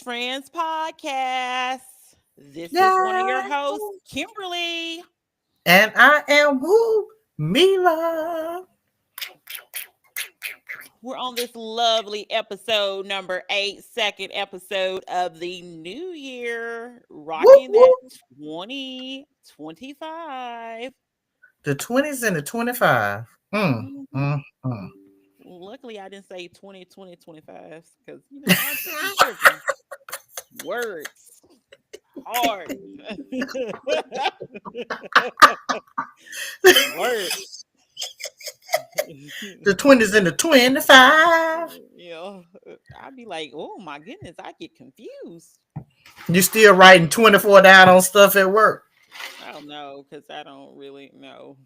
Friends podcast. This is one of your Yeah. hosts, Kimberly. And I am who? Mila. We're on this lovely episode number 8, second episode of the new year, Whoop, rocking that whoop. 2025. The 20s and the 25. Mhm. Mm. Luckily, I didn't say 2025 because, I just be tripping. Words hard. Words. The 20s and the 25. Yeah, I'd be like, oh my goodness, I get confused. You still writing 24 down on stuff at work? I don't know because I don't really know.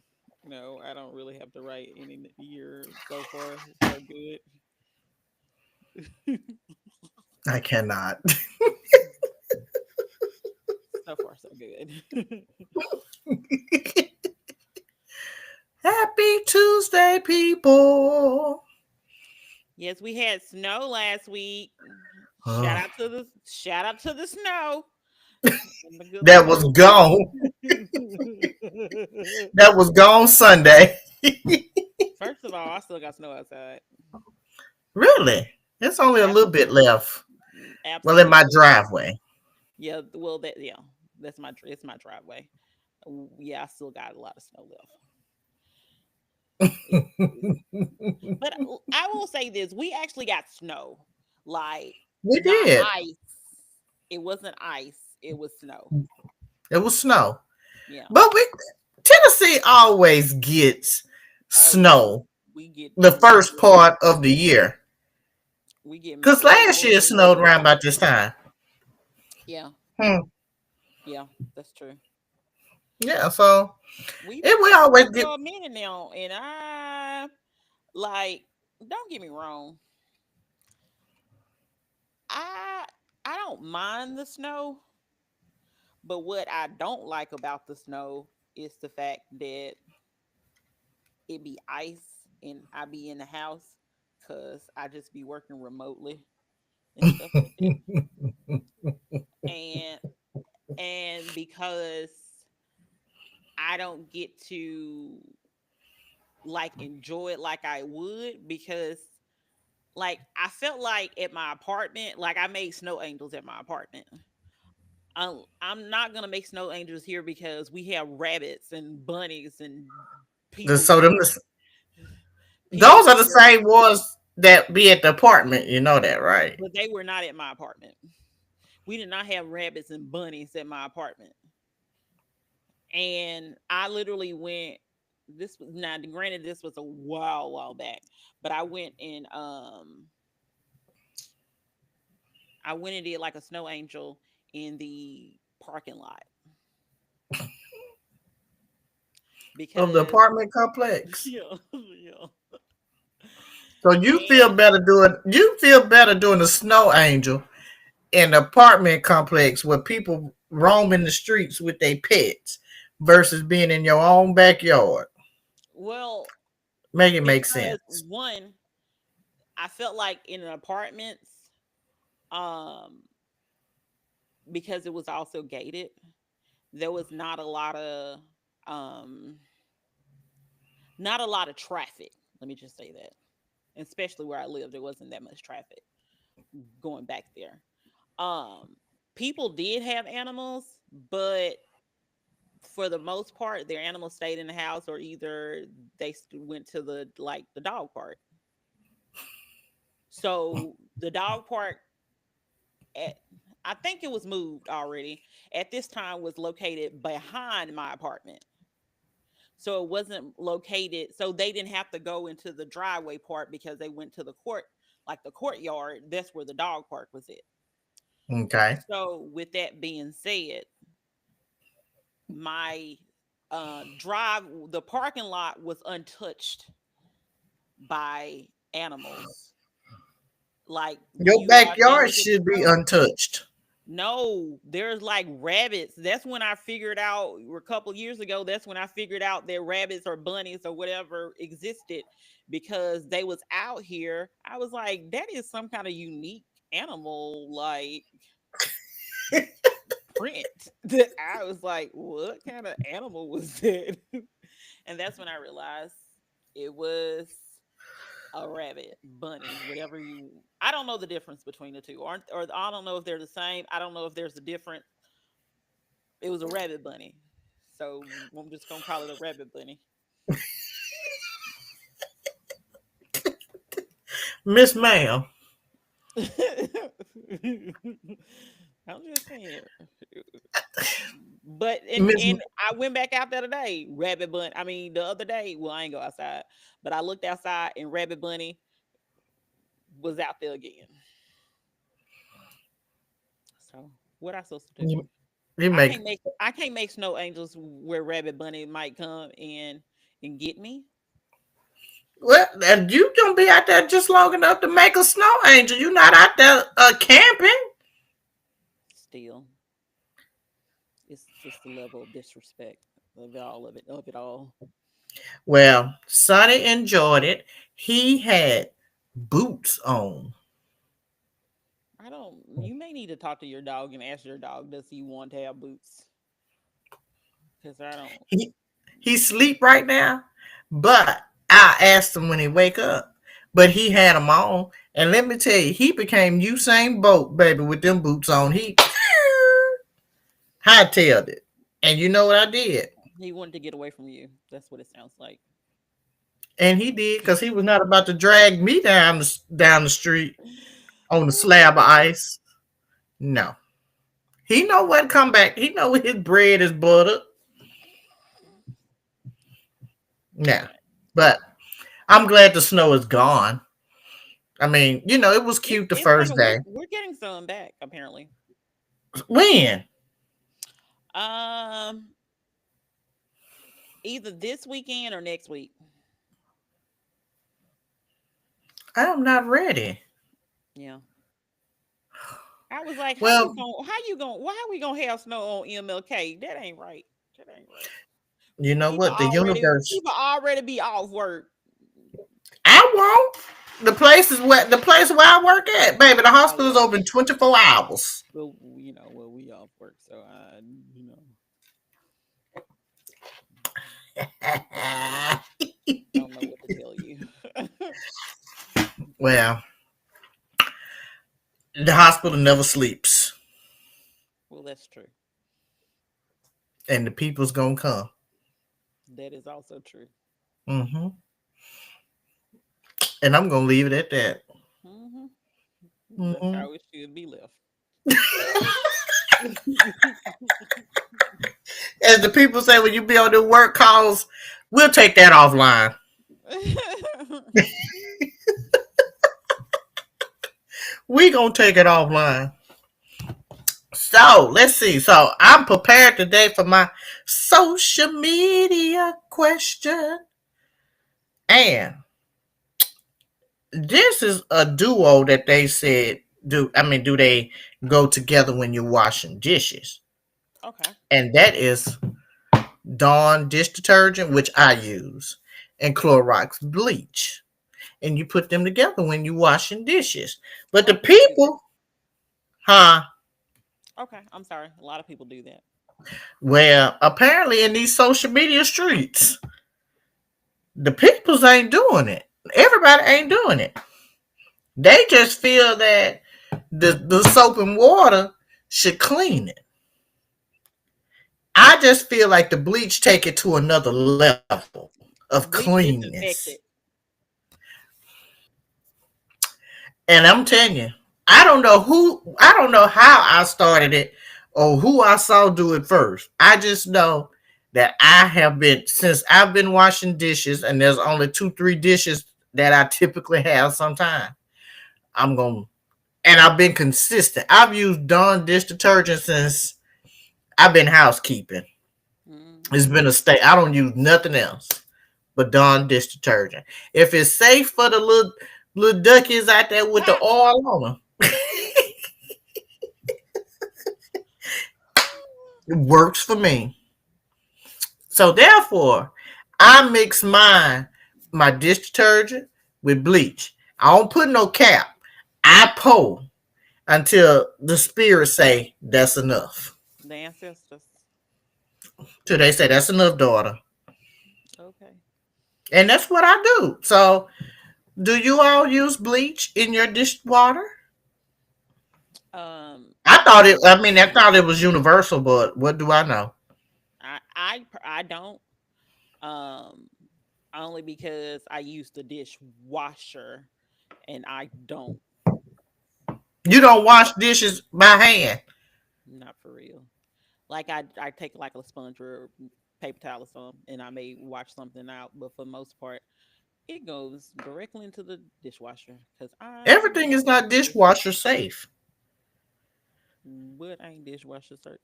No, I don't really have to write any year so far. So good. I cannot. So far, so good. Happy Tuesday, people. Yes, we had snow last week. Oh, Shout out to the snow and the good that was Lord. gone. That was gone Sunday. First of all, I still got snow outside. Really? It's only a little bit Absolutely, left. Well, in my absolutely. driveway. Yeah, well, that's it's my driveway. Yeah, I still got a lot of snow left. It's, but I will say this: we actually got snow, like We not did. ice. It wasn't ice; it was snow. It was snow. Yeah. But Tennessee always gets Oh yeah. snow We get the we first get part of the year. we get Because last year it majority of snowed it. around about this time. Yeah. Hmm. Yeah. That's true. Yeah, so We've it been we getting always snow get for a minute now, and I like. Don't get me wrong. I I don't mind the snow, but what I don't like about the snow is the fact that it be ice and I be in the house because I just be working remotely and stuff like that. And because I don't get to like enjoy it like I would because like I felt like at my apartment, like I made snow angels at my apartment. I'm not gonna make snow angels here because we have rabbits and bunnies and the people so them here. those People are the here, same ones that be at the apartment. You know that, right? but they were not at my apartment. We did not have rabbits and bunnies at my apartment. And I literally went. This was now granted this was a while back, but I went and did like a snow angel in the parking lot Of the because apartment complex. yeah, yeah. So And you feel better doing the snow angel in the apartment complex where people roam in the streets with their pets versus being in your own backyard. well, Make it make because sense. one, I felt like in apartments, um, because it was also gated, there was um not a lot of traffic. Let me just say that. Especially where I lived, there wasn't that much traffic going back there. Um, People did have animals, but for the most part, their animals stayed in the house, or either went to the dog park. So the dog park, at, I think it was moved already. At this time, was located behind my apartment, so it wasn't located. So they didn't have to go into the driveway part because they went to the court, like the courtyard. That's where the dog park was at. Okay. So with that being said, my the parking lot was untouched by animals. Like when Your you go out there and backyard look at the should be road, untouched. no, there's like rabbits. That's when I figured out a couple years ago. That's when I figured out that rabbits or bunnies or whatever existed because they was out here. I was like, that is some kind of unique. animal like print that I was like, what kind of animal was that? And that's when I realized it was a rabbit, bunny, whatever you. I don't know the difference between the two, or I don't know if they're the same. I don't know if there's a difference. It was a rabbit bunny, so I'm just gonna call it a rabbit bunny. Miss Ma'am. I'm just saying. But Miss and I went back out the other day, rabbit bunny. I mean, the other day. Well, I ain't go outside, but I looked outside and rabbit bunny was out there again. So what I supposed to do? you, you I make can't make I can't make snow angels where rabbit bunny might come and get me. well, and you gonna be out there just long enough to make a snow angel. You not out there camping. Still, it's just the level of disrespect of it all. Well, Sonny enjoyed it. He had boots on. I don't. You may need to talk to your dog and ask your dog, does he want to have boots? Because I don't. He he sleep right now, but I asked him when he wake up. But he had them on, and let me tell you, he became Usain Bolt, baby, with them boots on. He hightailed it, and you know what I did? He wanted to get away from you. That's what it sounds like. And he did because he was not about to drag me down the street on the slab of ice. No, he know when come back. He know his bread is buttered. Yeah, Okay. but I'm glad the snow is gone. I mean, it was It's cute the it's first gonna day. we're getting some back apparently. When? Um, either this weekend or next week. I'm not ready. Yeah. I was like, Well, why we gonna have snow on MLK? That ain't right. That ain't right. you know People what? The already universe. people already be off work. I won't. The place where I work at, baby. The Oh hospital's well, open 24 hours. well, we off work, so I, you know, don't know what to tell you. Well, the hospital never sleeps, Well, that's true. and the people's gonna come. That is also true. Hmm. And I'm gonna leave it at that. Hmm. That's Hmm. how it should be left. As the people say when you be on the work calls, we'll take that offline. We gonna take it offline. So let's see. So I'm prepared today for my social media question. And this is a duo that they said do they go together when you're washing dishes? Okay. And that is Dawn dish detergent, which I use, and Clorox bleach. And you put them together when you're washing dishes. A But lot the of people do that. people, huh? Okay, I'm sorry. A lot of people do that. Well, apparently in these social media streets, the peoples ain't doing it. Everybody ain't doing it. They just feel that the soap and water should clean it. I just feel like the bleach take it to another level of Bleach cleanness. disinfected. And I'm telling you, I don't know how I started it or who I saw do it first. I just know that I have been since I've been washing dishes, and there's only 2, 3 dishes that I typically have sometimes. I'm going and I've been consistent. I've used Dawn dish detergent since I've been housekeeping. It's Hmm. been a stay. I don't use nothing else but Dawn dish detergent. If it's safe for the little duckies out there with the oil on them, it works for me. So therefore, I mix my dish detergent with bleach. I don't put no cap. I pour. until the spirit say that's enough. The ancestors. Till they say that's enough, daughter. Okay. And that's what I do. So, do you all use bleach in your dishwater? I thought it. I mean, I thought it was universal, but what do I know? I don't. Um, Only because I use the dishwasher, and I don't. You don't wash dishes by hand. Not for real. Like I take like a sponge or paper towel or something, and I may wash something out, but for the most part, it goes directly into the dishwasher because I do Everything not is wash not dishes. dishwasher safe. What ain't dishwasher certain?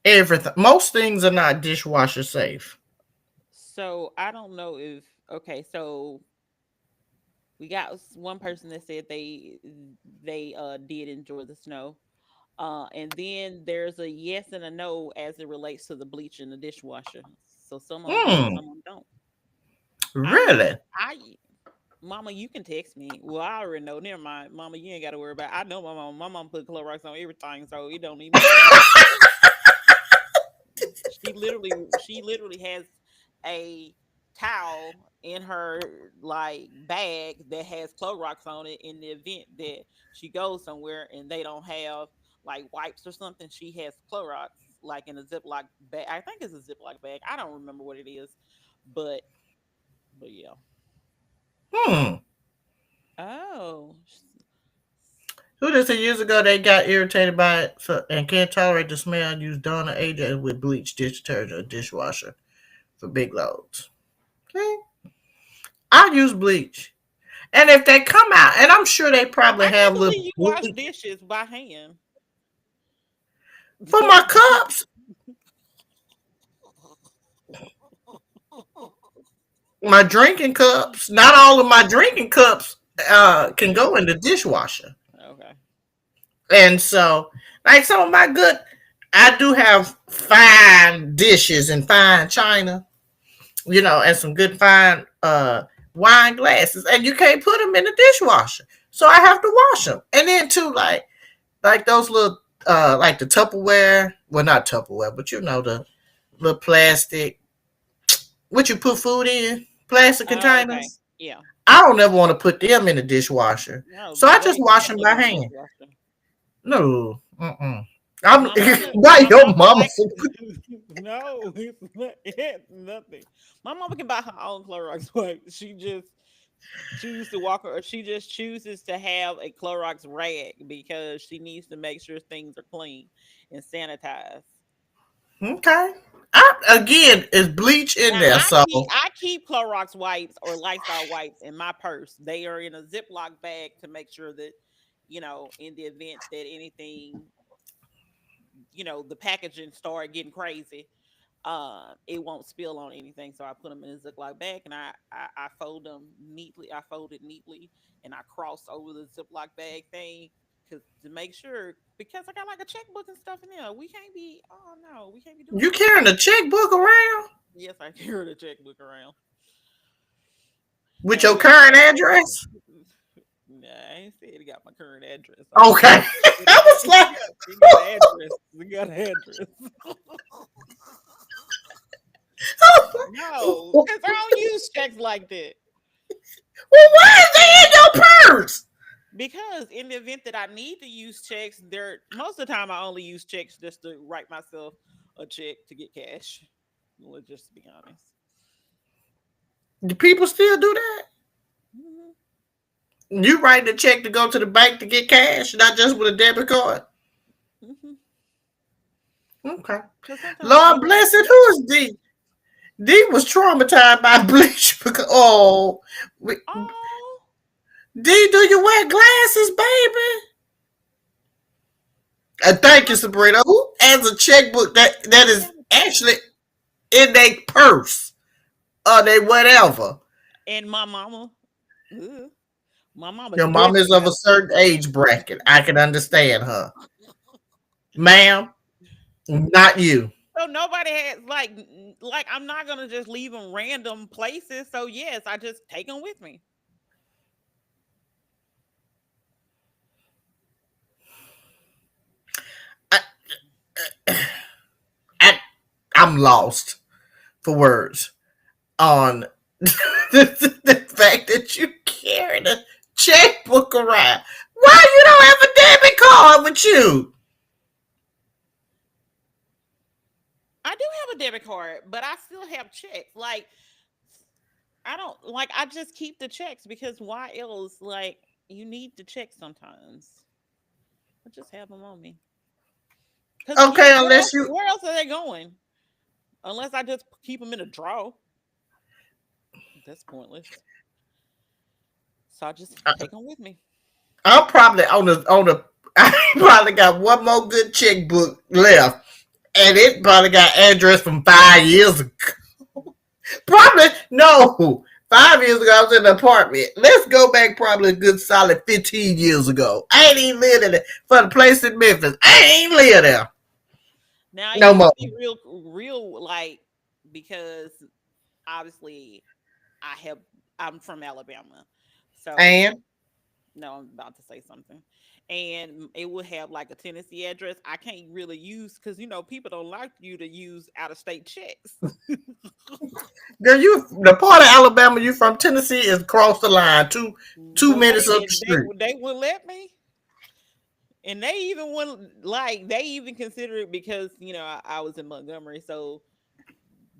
Everything. Most things are not dishwasher safe. So I don't know if okay. So we got one person that said they did enjoy the snow. And then there's a yes and a no as it relates to the bleach in the dishwasher. So some of them do, Hmm. some of them don't. Really? I Mama, you can text me. Well, I already know. Never mind, Mama. You ain't got to worry about it. I know my mom. My mom put Clorox on everything, so it don't even matter. She literally has a towel in her like bag that has Clorox on it in the event that she goes somewhere and they don't have like wipes or something. She has Clorox like in a Ziploc bag. I think it's a Ziploc bag. I don't remember what it is, but yeah. Hmm. Oh, Who did say years ago they got irritated by it and can't tolerate the smell? Use Donna AJ with bleach, dish detergent, or dishwasher for big loads. Okay. I use bleach. And if they come out, and I'm sure they probably I can't have little believe you wash bleach dishes by hand. for my cups, my drinking cups. Not all of my drinking cups can go in the dishwasher. Okay. And so, like some of my good, I do have fine dishes and fine china, and some good fine wine glasses, and you can't put them in the dishwasher. So I have to wash them. And then too, like those little like the Tupperware, well not Tupperware, but the little plastic what you put food in, plastic Oh, okay. containers. Yeah. I don't ever want to put them in the dishwasher. No, So I just they wash them definitely by go in the hand. dishwasher. No. Mm-mm. I'm My mama, not my your mama mama. like no, it's nothing. My mama can buy her own Clorox wipes. She just choose to walk or she just chooses to have a Clorox rag because she needs to make sure things are clean and sanitized. Okay. Again, it's bleach in Now there, so I keep Clorox wipes or Lysol wipes in my purse. They are in a Ziploc bag to make sure that in the event that anything the packaging start getting crazy, it won't spill on anything. So I put them in a Ziploc bag and I fold them neatly. I fold it neatly and I cross over the Ziploc bag thing because to make sure because I got like a checkbook and stuff in there. We can't be oh no, we can't be doing you stuff like carrying a that. checkbook around Yes, I carry the checkbook around. with Now your what current address? nah, I ain't said it got my current address on it. Okay. But I was like, it got an address. It got an address. No, well, because I don't use checks like that. why is they in your purse? Because in the event that I need to use checks, there most of the time I only use checks just to write myself a check to get cash. Let's just be honest. Do people still do that? Mhm, You write the check to go to the bank to get cash, not just with a debit card. mhm. Okay. Because sometimes I be Lord like, bless it. Who is D? D was traumatized by bleach because oh, D, do you wear glasses, baby? Thank you, I, Sabrina. Who has a checkbook that I is got a actually checkbook. in their purse or they whatever? And my mama, ugh, my mama Your mom is definitely of got a a certain checkbook. age bracket. I can understand her. Ma'am, not you. So nobody has like I'm not gonna just leave them random places. So yes, I just take them with me. I'm lost for words on the fact that you carry a checkbook around. Why you don't have a debit card with you? I do have a debit card, but I still have checks. Like I don't like I just keep the checks because why else? Like you need the checks sometimes. I just have them on me. Cause you Okay, unless you where else are they going? Unless I just keep them in a drawer. That's pointless. So I just take them with me. I'm probably on the I probably got one more good checkbook left. And it probably got address from 5 years ago. Probably no. 5 years ago I was in an apartment. Let's go back probably a good solid 15 years ago. I ain't even lived in it for the place in Memphis. I ain't live there. Now it No used more. to be real like because obviously I have I'm from Alabama. So And no, I'm about to say something. And it would have like a Tennessee address. I can't really use because people don't like you to use out of state checks. girl, you the part of Alabama you from Tennessee is across the line. Two But minutes wait, up the street. they would let me, and they even wouldn't like they even consider it because I was in Montgomery, so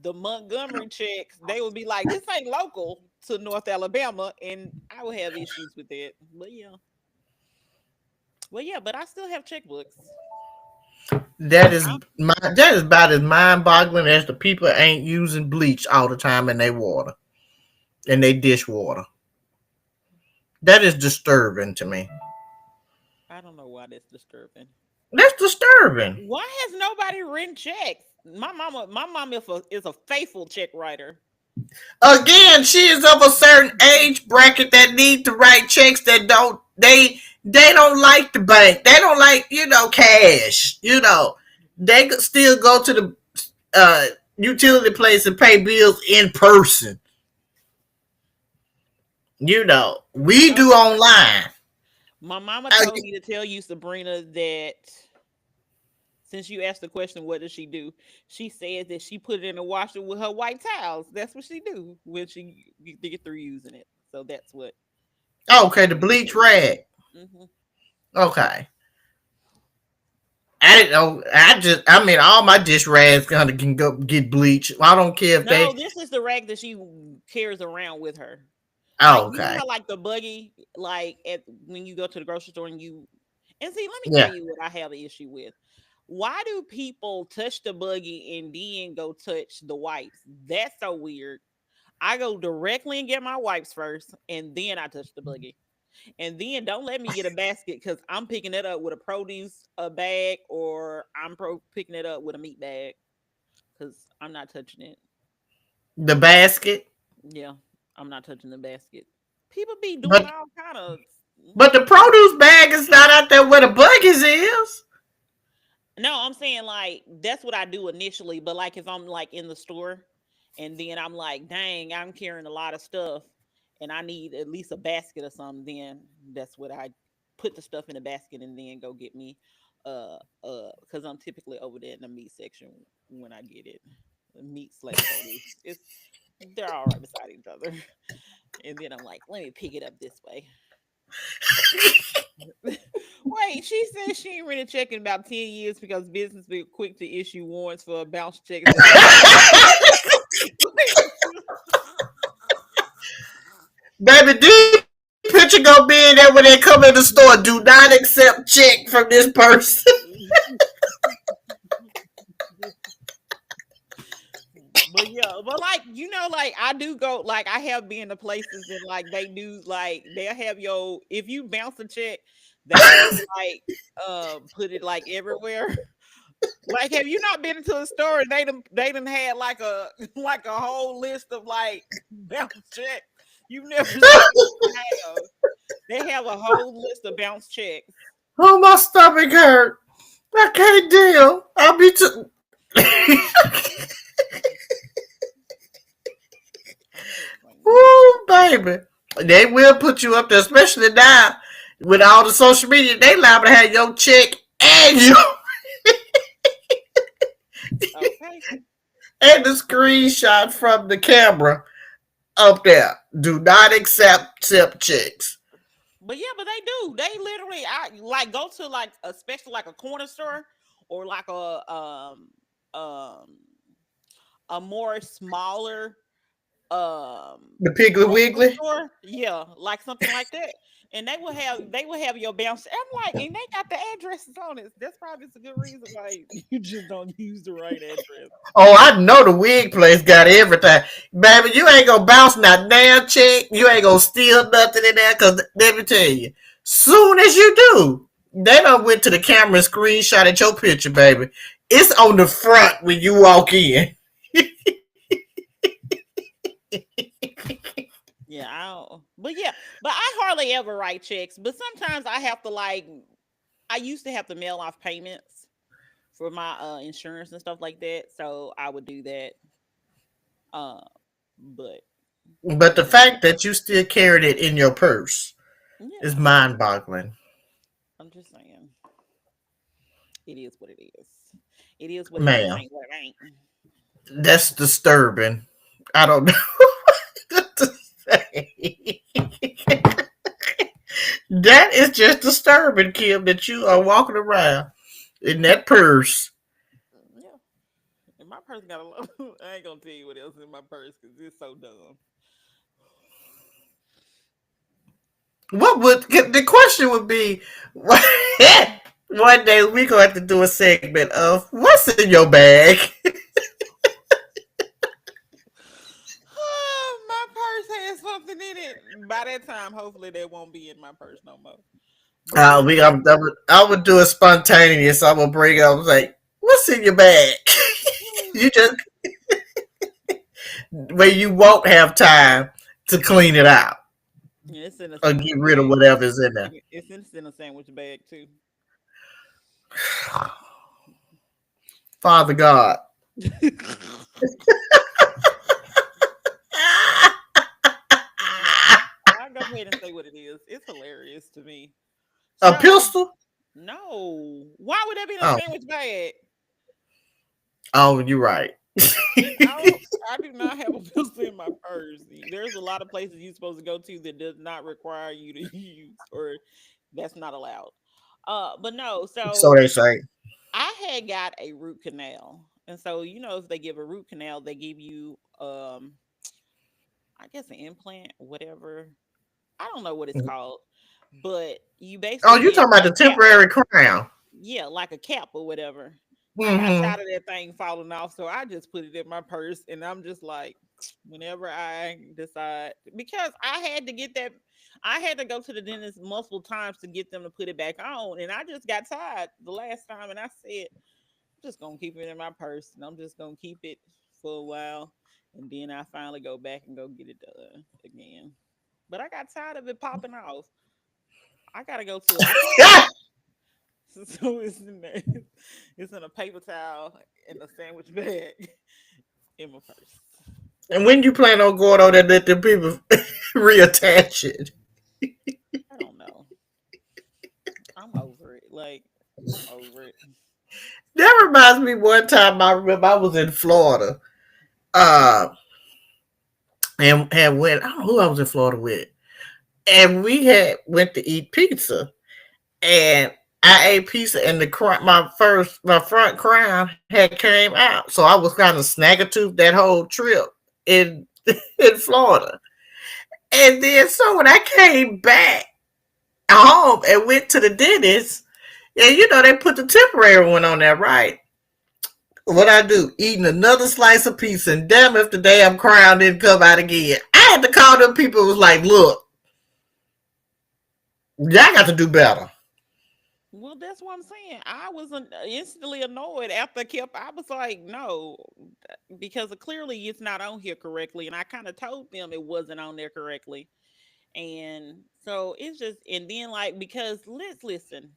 the Montgomery checks they would be like, this ain't local to North Alabama, and I would have issues with that. But I still have checkbooks. That is about as mind boggling as the people ain't using bleach all the time in their water, in their dishwater. That is disturbing to me. I don't know why that's disturbing. That's disturbing. Why has nobody written checks? My mom is a faithful check writer. Again, she is of a certain age bracket that need to write checks that they don't like the bank. They don't like cash. They could still go to the utility place and pay bills in person. We do Okay. online. My mama I, told me to tell you, Sabrina, that since you asked the question, what does she do? She says that she put it in the washer with her white towels. That's what she do when she get through using it. So that's what she okay, told the me to bleach tell you. rag. Hmm. Okay. I didn't know. I mean, all my dish rags kind of can go get bleach. I don't care if No, they. this is the rag that she carries around with her. Like Oh, you know okay. how like the buggy, like at when you go to the grocery store and see, let me tell Yeah. you what I have an issue with. Why do people touch the buggy and then go touch the wipes? That's so weird. I go directly and get my wipes first, and then I touch the buggy. And then don't let me get a basket because I'm picking it up with a produce a bag, or picking it up with a meat bag because I'm not touching it. The basket. Yeah, I'm not touching the basket. People be doing But all kind of. but the produce bag is not out there where the buggies is. No, I'm saying like that's what I do initially, but like if I'm like in the store and then I'm like, dang, I'm carrying a lot of stuff and I need at least a basket or something, then that's what I put the stuff in a basket and then go get me because I'm typically over there in the meat section when I get it. Meat slash produce. They're all right beside each other. And then I'm like, let me pick it up this way. Wait, she said she ain't really checking about 10 years because business be quick to issue warrants for bounce checks that don't Baby, this picture gonna be in there when they come in the store. Do not accept check from this person. But yeah, but like like I do go like I have been to places and like they do like they'll have your if you bounce a check, they will like put it like everywhere. Like, have you not been into a store and they done had like a like a whole list of like bounce checks you've never seen have. They have a whole list of bounce checks. Oh, my stomach hurt. I can't deal. I'll be too. I'm just saying. Ooh, baby. They will put you up there, especially now with all the social media. They liable to have your check and you. Okay. And the screenshot from the camera up there. Do not accept checks. But yeah, but they do. They literally, I like go to like especially like a corner store or like um a more smaller The Piggly grocery Wiggly. store, yeah, like something like that. And they will have your bounce. I'm like, and they got the addresses on it. That's probably a good reason why you just don't use the right address. Oh, I know the wig place got everything. Baby, you ain't gonna bounce not damn check. You ain't gonna steal nothing in there, cause let me tell you, soon as you do, they done went to the camera and screenshot at your picture, baby. It's on the front when you walk in. Yeah, I don't, but yeah, but I hardly ever write checks. But sometimes I have to like I used to have to mail off payments for my insurance and stuff like that. So I would do that. Uh, but But the yeah, fact that you still carried it in your purse is yeah. mind boggling. I'm just saying, it is what it is. It is what it is. Man, Ain't what it ain't. that's disturbing. I don't know what to say. That is just disturbing, Kim, that you are walking around in that purse. Yeah, and my purse got a lot. I ain't gonna tell you what else in my purse because it's so dumb. What would the question would be? One day we gonna have to do a segment of what's in your bag. My purse has something in it. By that time, hopefully, that won't be in my purse no more. But We listen, I would do it spontaneous. I would bring up like, what's in your bag? You just where you won't have time to clean it out yeah, it's in a or sandwich get rid of bag. whatever's in there. It's in a sandwich bag too. Father God. I'll go ahead and say what it is. It's hilarious to me. A So pistol? no, why would that be in a Oh, sandwich bag? oh, you're right. I don't. I do not have a pistol in my purse. There's a lot of places you're supposed to go to that does not require you to use, or that's not allowed. But no. So So they say. I had got a root canal, and so if they give a root canal, they give you I guess an implant, whatever. I don't know what it's called, but you Oh, basically you get talking about a the cap. temporary crown? Yeah, like a cap or whatever. I got Mm-hmm. tired of that thing falling off, so I just put it in my purse, and I'm just like, whenever I decide, because I had to go to the dentist multiple times to get them to put it back on, and I just got tired the last time, and I said, I'm just gonna keep it in my purse, and I'm just gonna keep it for a while, and then I finally go back and go get it done again. But I got tired of it popping off. I gotta go to. I think so. It's in there. It's in a paper towel in a sandwich bag in my purse. And when you plan on going on there, let the people reattach it. I don't know. I'm over it. Like I'm over it. That reminds me one time I remember I was in Florida. Uh and went I don't know who I was in Florida with. And we had went to eat pizza. And I ate pizza and my front crown had came out. So I was kind of snaggletooth that whole trip in in Florida. And then so when I came back home and went to the dentist, yeah, they put the temporary one on there, right? What I do? Eating another slice of pizza, and damn if the damn crown didn't come out again. I had to call them people. Who was like, look, y'all got to do better. Well, that's what I'm saying. I was instantly annoyed after I kept. I was like, no, because clearly it's not on here correctly, and I kind of told them it wasn't on there correctly, and so it's just. And then like because let's listen.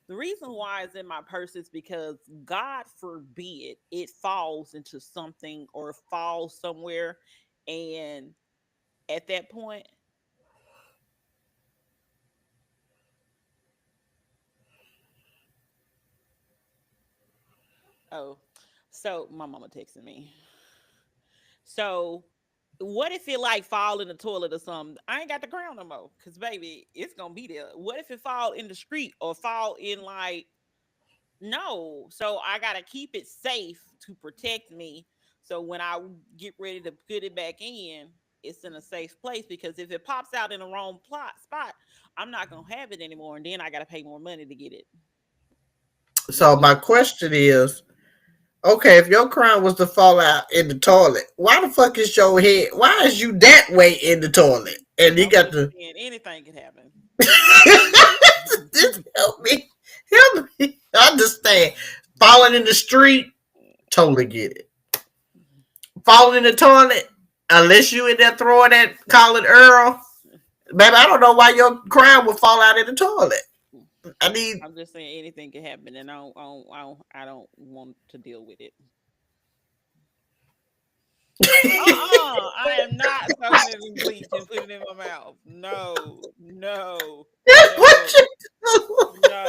The reason why it's in my purse is because God forbid it falls into something or falls somewhere, and at that point, oh, so my mama texted me. So what if it like fall in the toilet or something? I ain't got the crown no more. Cause baby, it's gonna be there. What if it fall in the street or fall in like no? So I gotta keep it safe to protect me. So when I get ready to put it back in, it's in a safe place because if it pops out in the wrong plot spot, I'm not gonna have it anymore, and then I gotta pay more money to get it So my replaced. question is, okay, if your crown was to fall out in the toilet, why the fuck is your head? Why is you that way in the toilet? And you I'm got just to saying anything can happen. just help me understand. Falling in the street, totally get it. Falling in the toilet, unless you in there throwing that Colin Earl, baby, I don't know why your crown would fall out in the toilet. I need. I'm just saying anything can happen, and I don't want to deal with it. I am not soaking it in bleach and putting it in my mouth. No, no, What no, you no,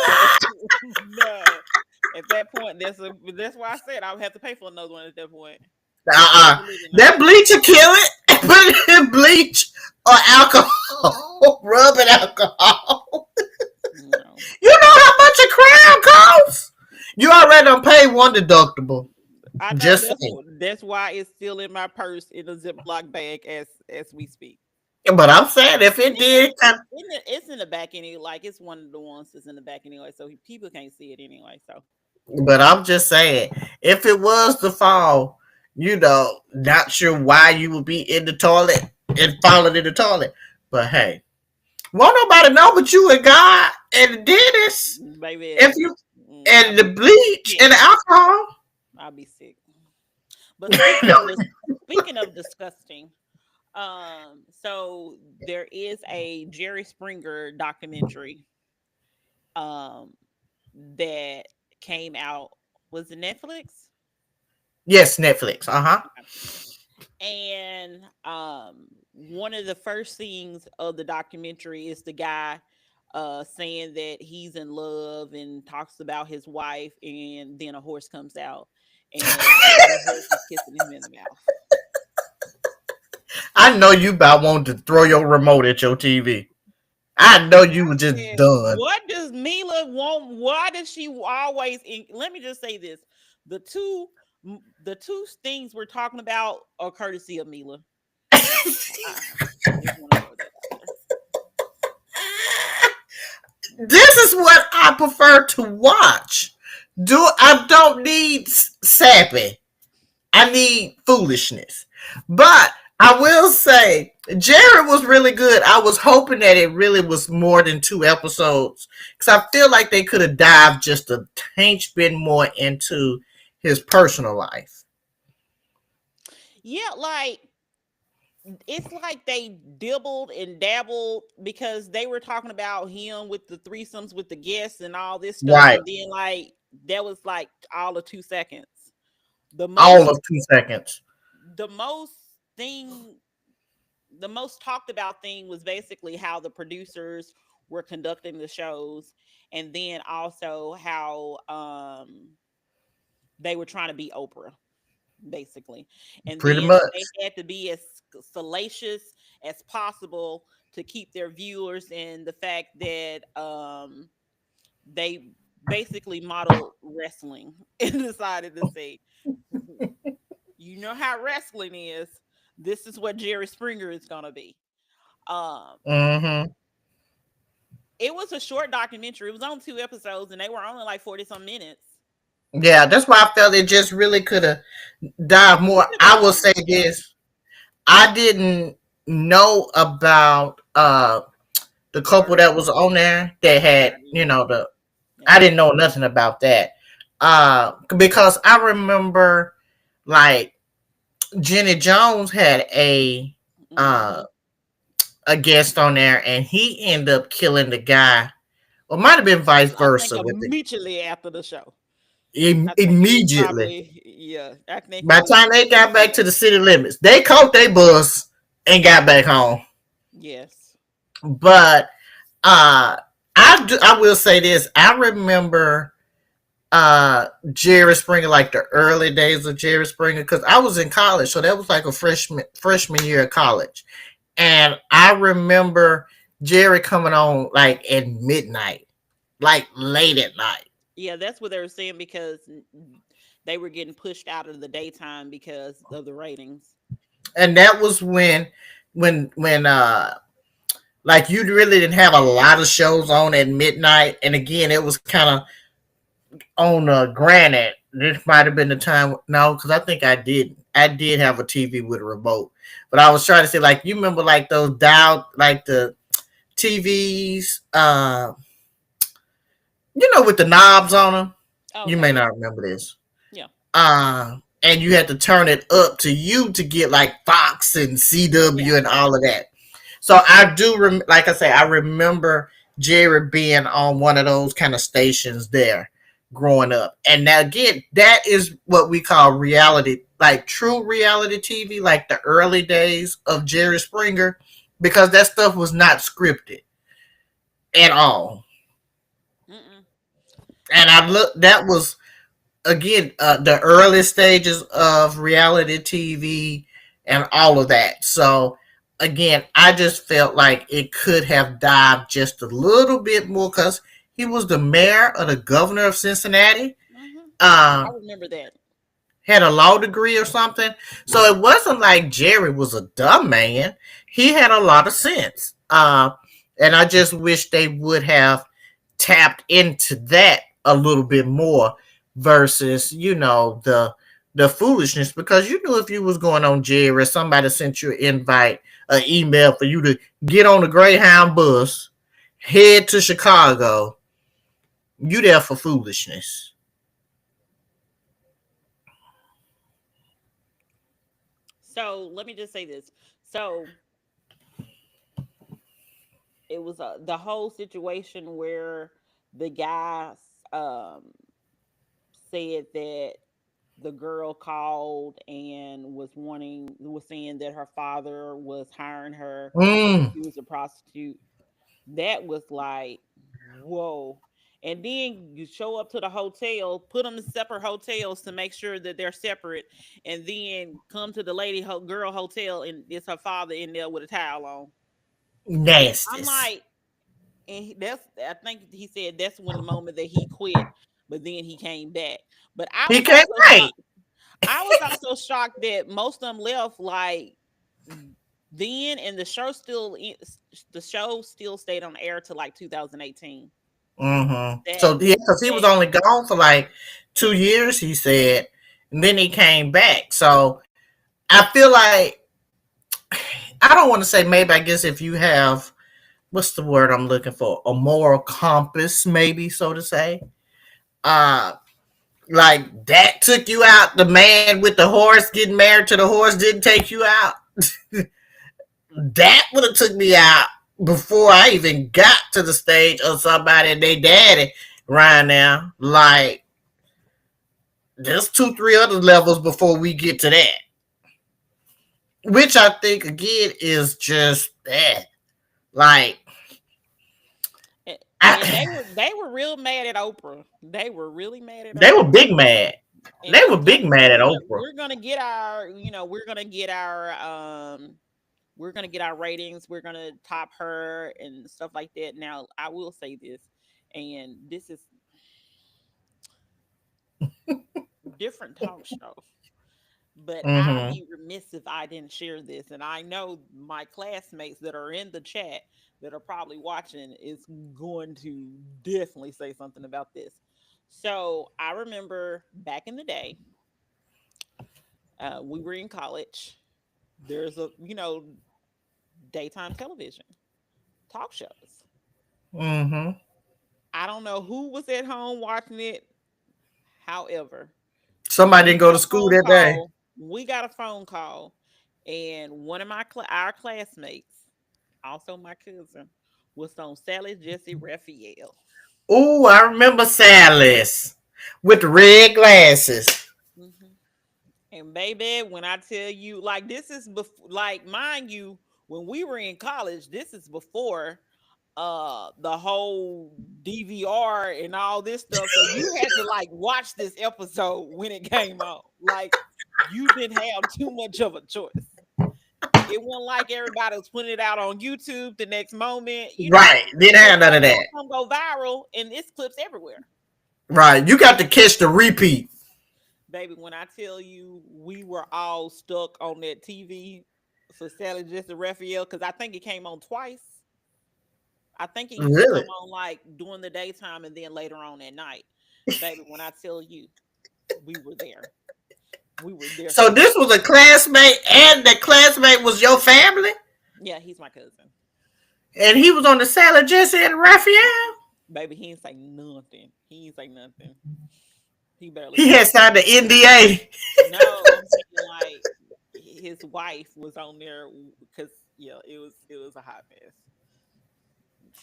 no. At that point, that's why I said I would have to pay for another one at that point. Absolutely That not. bleach will kill it. Put it in bleach or alcohol. Rub it alcohol. No. You know how much a crown costs? You already done paid one deductible. I know Just that's saying. that's why it's still in my purse in a Ziploc bag as we speak. But I'm saying if it And did, it's in the back anyway. Like it's one of the ones that's in the back anyway, so people can't see it anyway. So but I'm just saying, if it was to fall, not sure why you would be in the toilet and falling in the toilet. But hey, won't nobody know but you and God and the dentist. If baby, you I'll and the be bleach sick. and the alcohol. I'll be sick. But speaking of disgusting, so there is a Jerry Springer documentary, um, that came out. Was it Netflix? Yes, Netflix. Uh-huh. And one of the first scenes of the documentary is the guy saying that he's in love and talks about his wife, and then a horse comes out and the horse is kissing him in the mouth. I know you about wanted to throw your remote at your TV. I know you were just Said, done. what does Mila want? Why does she always? Let me just say this: the two things we're talking about are courtesy of Mila. I just want to throw that out there. This is what I prefer to watch. I don't need sappy. I need foolishness. But I will say, Jared was really good. I was hoping that it really was more than 2 episodes because I feel like they could have dived just a taint bit more into his personal life. Yeah, like it's like they dibbled and dabbled because they were talking about him with the threesomes with the guests and all this stuff, Right. and then like that was like all of 2 seconds. The All most, of 2 seconds. the most thing, the most talked about thing was basically how the producers were conducting the shows, and then also how they were trying to be Oprah basically. And Pretty then they much. had to be as salacious as possible to keep their viewers, and the fact that they basically modeled wrestling and decided to say, you know how wrestling is, this is what Jerry Springer is going to be. Um Mm-hmm. it was a short documentary. It was on 2 episodes and they were only like 40 some minutes. Yeah, that's why I felt it just really could have dived It more. could have been I will longer. say this. I didn't know about the couple Bird. that was on there that had, I didn't. I Yeah. didn't know nothing about that. Because I remember like Jenny Jones had uh Hmm. a guest on there and he ended up killing the guy. Or might have been vice I think versa with it. immediately after the show. I think it was Immediately. probably, yeah. I think it By the was time they got back yeah. to the city limits, they caught their bus and got back home. Yes. But I will say this. I remember Jerry Springer, like the early days of Jerry Springer, because I was in college, so that was like a freshman year of college, and I remember Jerry coming on like at midnight, like late at night, Yeah, that's what they were saying because they were getting pushed out of the daytime because of the ratings. and that was when like you really didn't have a lot of shows on at midnight, and again it was kind of on granted. This might have been the time. No, because I think I did have a TV with a remote, but I was trying to say like you remember like those dial like the TVs, with the knobs on them. You Okay, may yeah, not remember this. yeah, And you had to turn it up to you to get like Fox and yeah. CW and all of that. So I do, like I say, I remember Jerry being on one of those kind of stations there growing up. And now again, that is what we call reality, like true reality TV, like the early days of Jerry Springer, because that stuff was not scripted at all. Mm-mm. And I look, that was again the early stages of reality TV and all of that. So again, I just felt like it could have dived just a little bit more because he was the mayor or the governor of Cincinnati. Hmm. I Uh, remember that. had a law degree or something. So it wasn't like Jerry was a dumb man. He had a lot of sense. And I just wish they would have tapped into that a little bit more versus, the foolishness, because you knew if you was going on Jerry, somebody sent you an invite, an email for you to get on the Greyhound bus, head to Chicago, you there for foolishness. So let me just say this. So it was the whole situation where the guy um, said that the girl called and was saying that her father was hiring her because Mm, she was a prostitute. That was like, whoa. And then you show up to the hotel, put them in separate hotels to make sure that they're separate, and then come to the girl hotel and it's her father in there with a towel on. I'm nasties. like, that's I think he said that's when the moment that he quit, but then he came back. But I He was can't also wait. shocked. I was also shocked that most of them left like then, and the show still stayed on air till like 2018. Mm-hmm. That So yeah, because he was that only gone for like 2 years, he said, and then he came back. So I feel like I don't want to say maybe. I guess if you have what's the word I'm looking for, a moral compass, maybe so to say. Uh, like that took you out. The man with the horse getting married to the horse didn't take you out. That would have took me out before I even got to the stage of somebody and they daddy right now. Like there's two, three other levels before we get to that. Which I think again is just that. Like and I, they were real mad at Oprah. They were really mad at they were Oprah. big mad. And They they were was like, big mad at Oprah. we're gonna get our ratings, we're gonna top her and stuff like that. Now I will say this, and this is different talk show, but I'd Mm-hmm. be remiss if I didn't share this. And I know my classmates that are in the chat that are probably watching is going to definitely say something about this. So I remember back in the day, we were in college. There's daytime television talk shows. Mm-hmm. I don't know who was at home watching it. However, Somebody we didn't go got to a school phone that day. call. We got a phone call, and one of our classmates, also my cousin, was on Sally Jesse Raphael. Ooh, I remember Sally's with the red glasses. Hmm. And baby, when I tell you, like this is before, like mind you, when we were in college, this is before. the whole DVR and all this stuff. So you had to like watch this episode when it came out. Like you didn't have too much of a choice. It wasn't like everybody was putting it out on YouTube the next moment. You know, Right. Didn't because have none of that. some go viral and it's clips everywhere. Right. You got to catch the repeat. Baby, when I tell you we were all stuck on that TV for Sally Jesse Raphael, because I think it came on twice. I think it used to Really? come on like during the daytime and then later on at night. Baby, when I tell you we were there. We were there So for that. this was a classmate, and the classmate was your family, Yeah, he's my cousin. and he was on the Salad Jesse and Raphael. Baby, he ain't say nothing. He ain't say nothing. He barely He had talked. signed the NDA. No, I'm saying like his wife was on there because yeah, it was a hot mess.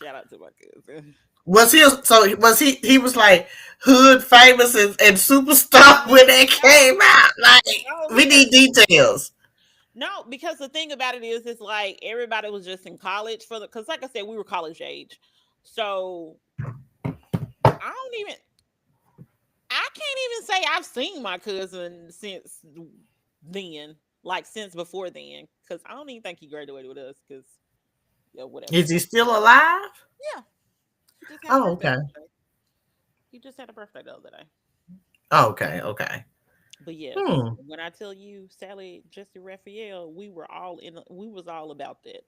Shout out to my cousin. Was he? So was he? He was like hood famous and superstar when they came out. Like No, we because need details. no, because the thing about it is, it's like everybody was just in college for the. Because, like I said, we were college age, so I don't even. I can't even say I've seen my cousin since then, like since before then, because I don't even think he graduated with us. Because yeah, whatever. Is he still alive? Yeah, he just had a Oh, birthday okay. yesterday. He just had a birthday the other day. Okay, okay. But yes, Hmm. when I tell you Sally, Jesse, Raphael, we were all in. We was all about that.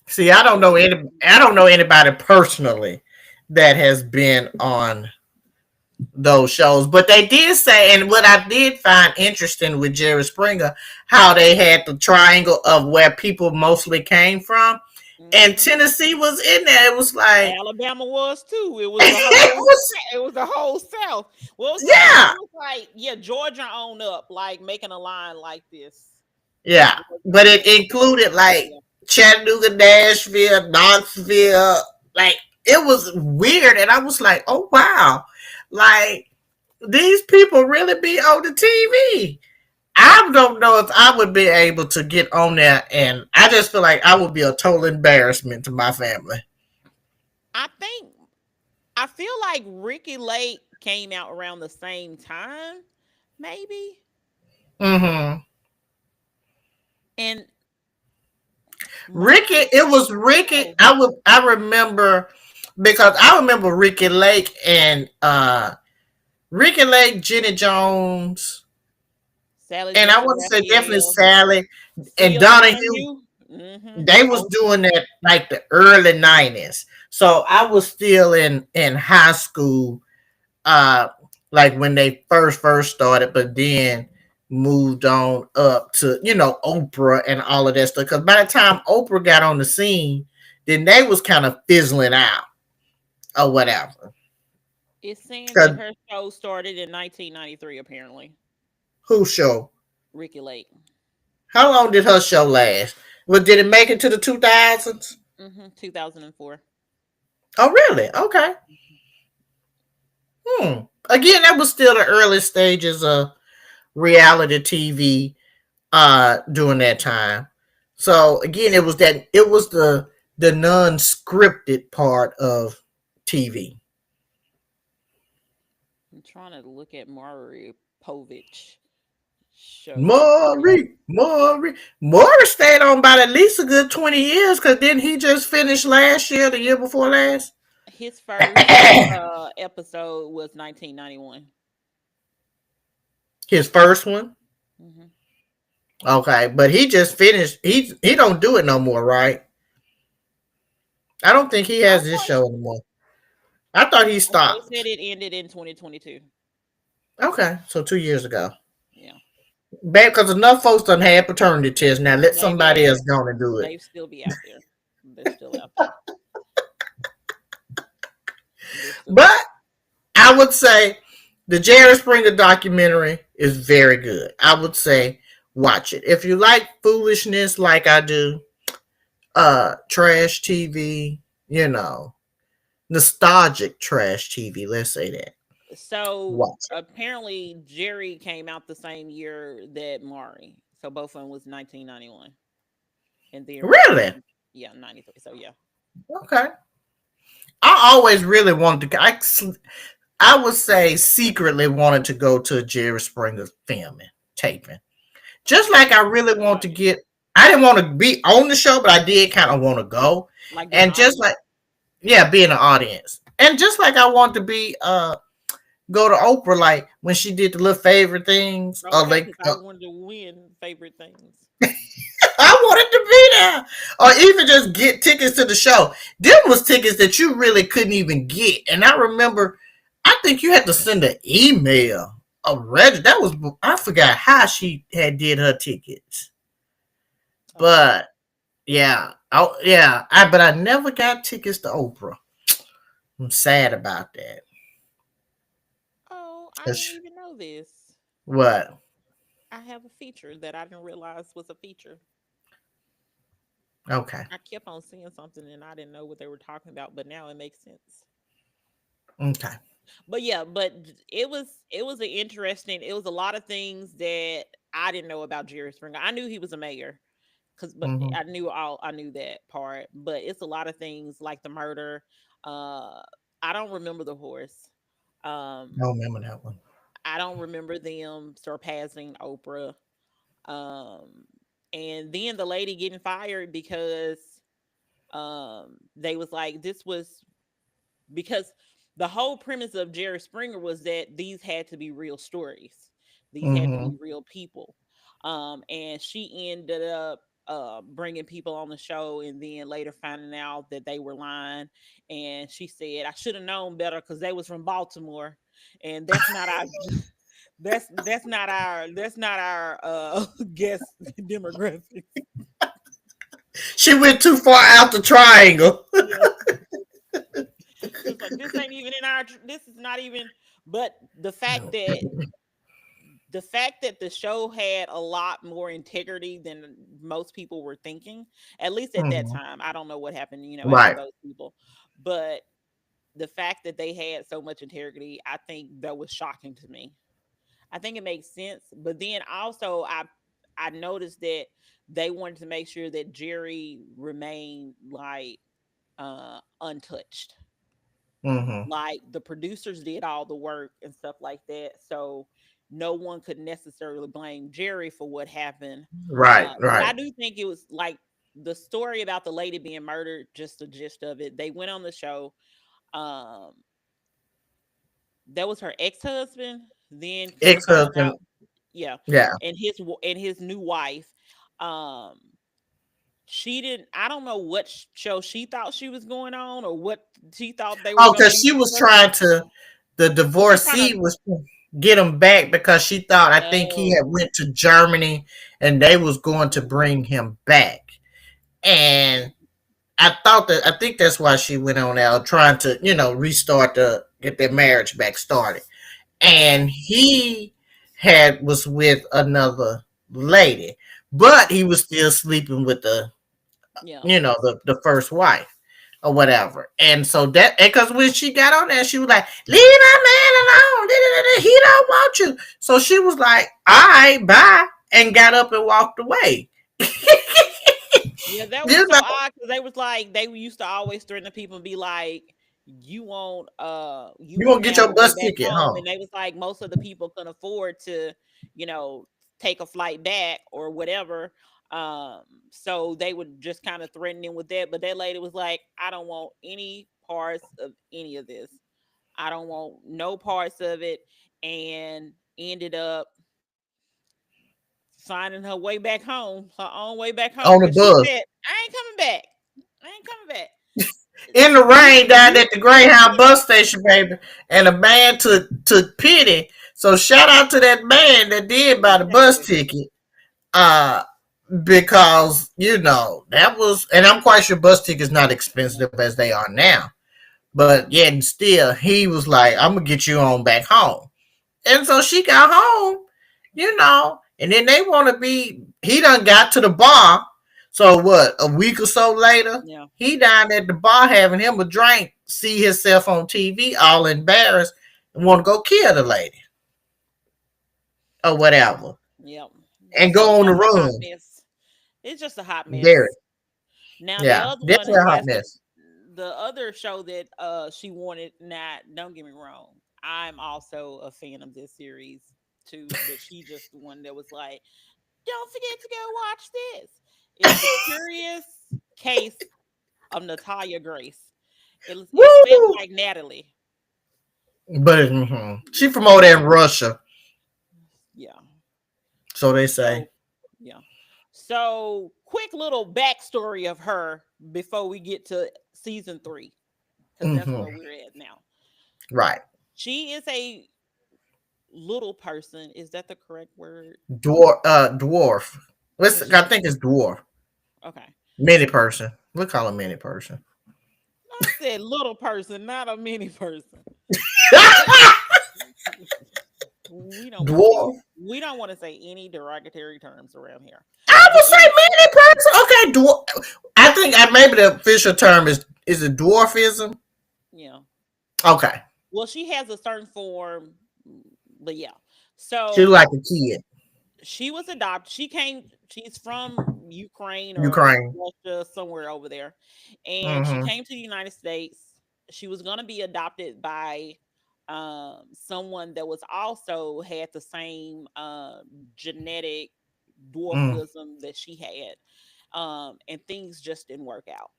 See, I don't know any. I don't know anybody personally that has been on those shows. But they did say, and what I did find interesting with Jerry Springer, how they had the triangle of where people mostly came from, and Hmm. Tennessee was in there. It was like, Alabama was too. It was the it whole. was, It was the whole South. Well, it was like it yeah, was like yeah, Georgia on up, like making a line like this. yeah. Georgia But on it up. included like Yeah. Chattanooga, Nashville, Knoxville. Like it was weird, and I was like, oh wow, like these people really be on the TV. I don't know if I would be able to get on there, and I just feel like I would be a total embarrassment to my family. I think I feel like Ricky Lake came out around the same time, maybe. Mm-hmm. And Ricky, Maury, it was I don't Ricky. know. I remember because I remember Ricky Lake and Ricky Lake, Jenny Jones, Sally and I Jesse want to say definitely Raphael, Sally and Sia Donahue. Donahue. Mm-hmm. They was Both of doing them. that like the early 90s. So I was still in high school, uh like when they first started, but then moved on up to Oprah and all of that stuff. Because by the time Oprah got on the scene, then they was kind of fizzling out or whatever. It's saying that Because her show started in 1993, apparently. who show? Ricky Lake. How long did her show last? Well, did it make it to the 2000s? 2004. Oh, really? Okay. Hmm. Again, that was still the early stages of reality TV during that time. So again, it was the non-scripted part of TV. I'm trying to look at Maury Povich shows. Maury stayed on about at least a good 20 years because didn't he just finish last year, the year before last? His first episode was 1991. His first one. Hmm. Okay, but he just finished. He don't do it no more, right? I don't think he I has this thought show anymore. I thought he no, it stopped. said it ended in 2022. Okay, so 2 years ago. Yeah, Because enough folks done had paternity tests. Now let somebody baby, else go and do it. they still be out there. They're still out there. They're still out But I would say the Jerry Springer documentary is very good. I would say watch it. If you like foolishness like I do, trash TV, nostalgic trash TV, let's say that. there. So Watch it. apparently, Jerry came out the same year that Maury. So both of them was 1991, and then Ricky was Really? yeah 93. So yeah. Okay. I always really wanted to. I would say secretly wanted to go to Jerry Springer filming taping. Just Oh, like I just really want to watch it, get. I didn't want to be on the show, but I did kind of want to go. like be an And just audience. like, yeah, be in the audience. And just like I want to be go to Oprah, like when she did the little favorite things, or Okay, like because I wanted to win favorite things. I wanted to be there, or even just get tickets to the show. Them was tickets that you really couldn't even get, and I remember, I think you had to send an email, a reg. That was, I forgot how she had did her tickets, Okay. but yeah, oh yeah, but I never got tickets to Oprah. I'm sad about that. Oh, I didn't 'Cause even know this. what? I have a feature that I didn't realize was a feature. Okay, I kept on seeing something and I didn't know what they were talking about, but now it makes sense. okay. But yeah, it was an interesting. It was a lot of things that I didn't know about Jerry Springer. I knew he was a mayor, but Mm-hmm. I knew that part. But it's a lot of things like the murder. Uh, I don't remember the horse. I Um, don't remember that one. I don't remember them surpassing Oprah. Um, and then the lady getting fired because they was like this was because the whole premise of Jerry Springer was that these had to be real stories. These had to Mm-hmm. be real people. And she ended up bringing people on the show and then later finding out that they were lying. And she said, I should have known better because they was from Baltimore. And that's not our that's not our guest demographics. She went too far out the triangle. Yeah. She was like, this ain't even in our this is not even but the fact that the show had a lot more integrity than most people were thinking, at least at that Mhm. time. I don't know what happened, after Right. those people, but the fact that they had so much integrity, I think that was shocking to me. I think it makes sense, but then also I noticed that they wanted to make sure that Jerry remained like untouched. Hmm. Like the producers did all the work and stuff like that, so no one could necessarily blame Jerry for what happened. Right. But Right. I do think it was like the story about the lady being murdered, just the gist of it. They went on the show. um that was her ex-husband. Then she Ex found husband. out, yeah, Yeah. and his new wife. um she didn't, I don't know what show she thought she was going on, or what she thought they were Oh, going to because be she was discussing. trying to. The Was she trying to divorcee was to get him back because she thought, I think he had Oh, went to Germany and they was going to oh, bring him back. And I think that's why she went on out trying to, restart the get their marriage back started. oh, And he was with another lady, but he was still sleeping with yeah, the first wife or whatever. And so that, because when she got on there, she was like, "Leave that man alone. He don't want you." So she was like, "All right, bye," and got up and walked away. yeah. That was You so know, odd because they was like they used to always threaten the people and be like, you you won't won't get have your a way bus back ticket home," home and they was like most of the people couldn't afford to, you know, take a flight back or whatever. So they would just kind of threaten him with that. But that lady was like, I don't want any parts of any of this. I don't want no parts of it, and ended up finding her way back home, her own way back home, on the because she bus said, "I ain't coming back. I ain't coming back." in the You, rain down you, at the Greyhound bus station, baby. And a man took pity. So shout out to that man that did buy the bus exactly. ticket. Uh, because that was, and I'm quite sure bus tickets not Yeah, expensive as they are now. But yet and still, he was like, "I'm gonna get you on back home." And so she got home, and then they want to be. He done got to the bar. So what? A week or so later, yeah, he down at the bar having him a drink. See himself on TV, all embarrassed, and want to go kill the lady or whatever, yeah. and It's go on the just a hot run. mess. It's just a hot Very, mess. Now the yeah, other one definitely a hot has to mess. the other show that she wanted, not, don't get me wrong, I'm also a fan of this series too, but she just the one that was like, don't forget to go watch this. It's the Curious Case of Natalia Grace. It's spelled Woo! like Natalie. But she It's from over there in Russia, yeah. so they say. So yeah. So quick little backstory of her before we get to season 3, because that's Hmm. where we're at now. Right. She is a little person. Is that the correct word? Dwarf. So I she's think it's dwarf. okay. Mini person. We'll call him mini person. I said little person, not a mini person. We don't want to say Dwarf. we don't want to say any derogatory terms around here. I But would say mini person. Okay, I think maybe the official term is it dwarfism. yeah. Okay, Well, she has a certain form, but yeah. she So like a kid. she was adopted. She's from Ukraine or Ukraine. Russia, somewhere over there. And she Hmm. came to the United States. She was going to be adopted by someone that was also had the same genetic Mm. dwarfism that she had. And things just didn't work out.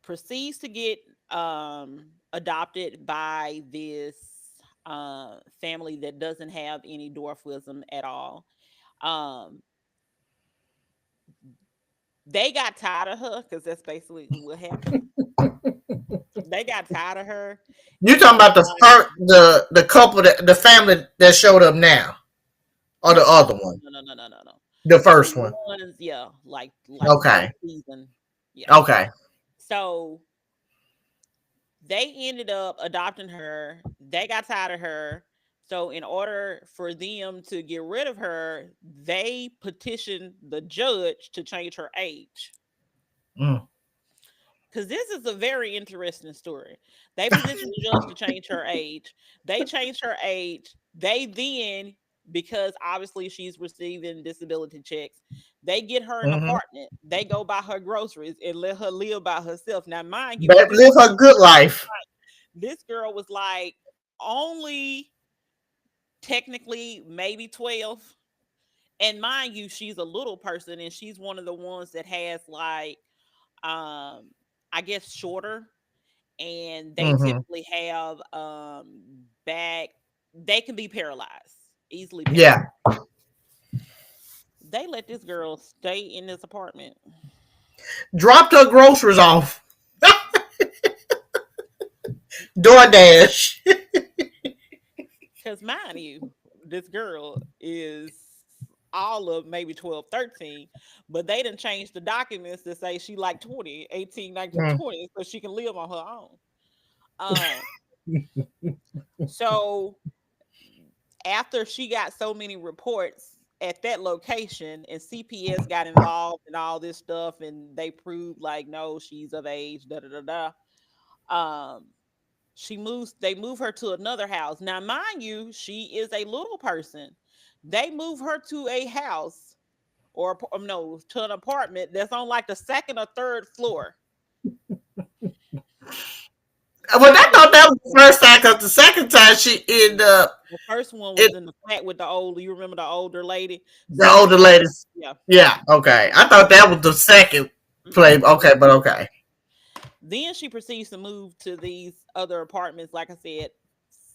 Proceeds to get adopted by this family that doesn't have any dwarfism at all. Um, they got tired of her because that's basically what happened. They got tired of her You and talking was about the like, first the couple the family that showed up now, or the no, other one, no. the The first one? ones, yeah, like Okay, first season, yeah. okay. So they ended up adopting her. They got tired of her. So, in order for them to get rid of her, they petitioned the judge to change her age. Mm. Because this is a very interesting story. They petitioned the judge to change her age. They changed her age. They then, because obviously she's receiving disability checks, they get her an Hmm. apartment. They go buy her groceries and let her live by herself. Now, mind you, But live her good life. this girl was like only technically maybe 12. And mind you, she's a little person and she's one of the ones that has like I guess shorter, and they Hmm. typically have back, they can be paralyzed, easily paralyzed. Yeah. They let this girl stay in this apartment Dropped her groceries off. DoorDash. because mind you, this girl is all of maybe 12, 13, but they didn't change the documents to say she like 20, 18, 19, Mm. 20, so she can live on her own. Um, so after she got so many reports at that location and CPS got involved and all this stuff and they proved like no, she's of age, da da da da. They move her to another house. Now, mind you, she is a little person. They move her to a house or no, to an apartment that's on like the second or third floor. Well, I Mind thought that you, was the first time because the second time she ended up the first one was it in the flat with the old, you remember the older lady? the Second older one, ladies. yeah. Yeah, okay. I thought that was the second play. Mm-mm. Okay, but okay. Then she proceeds to move to these other apartments, like I said,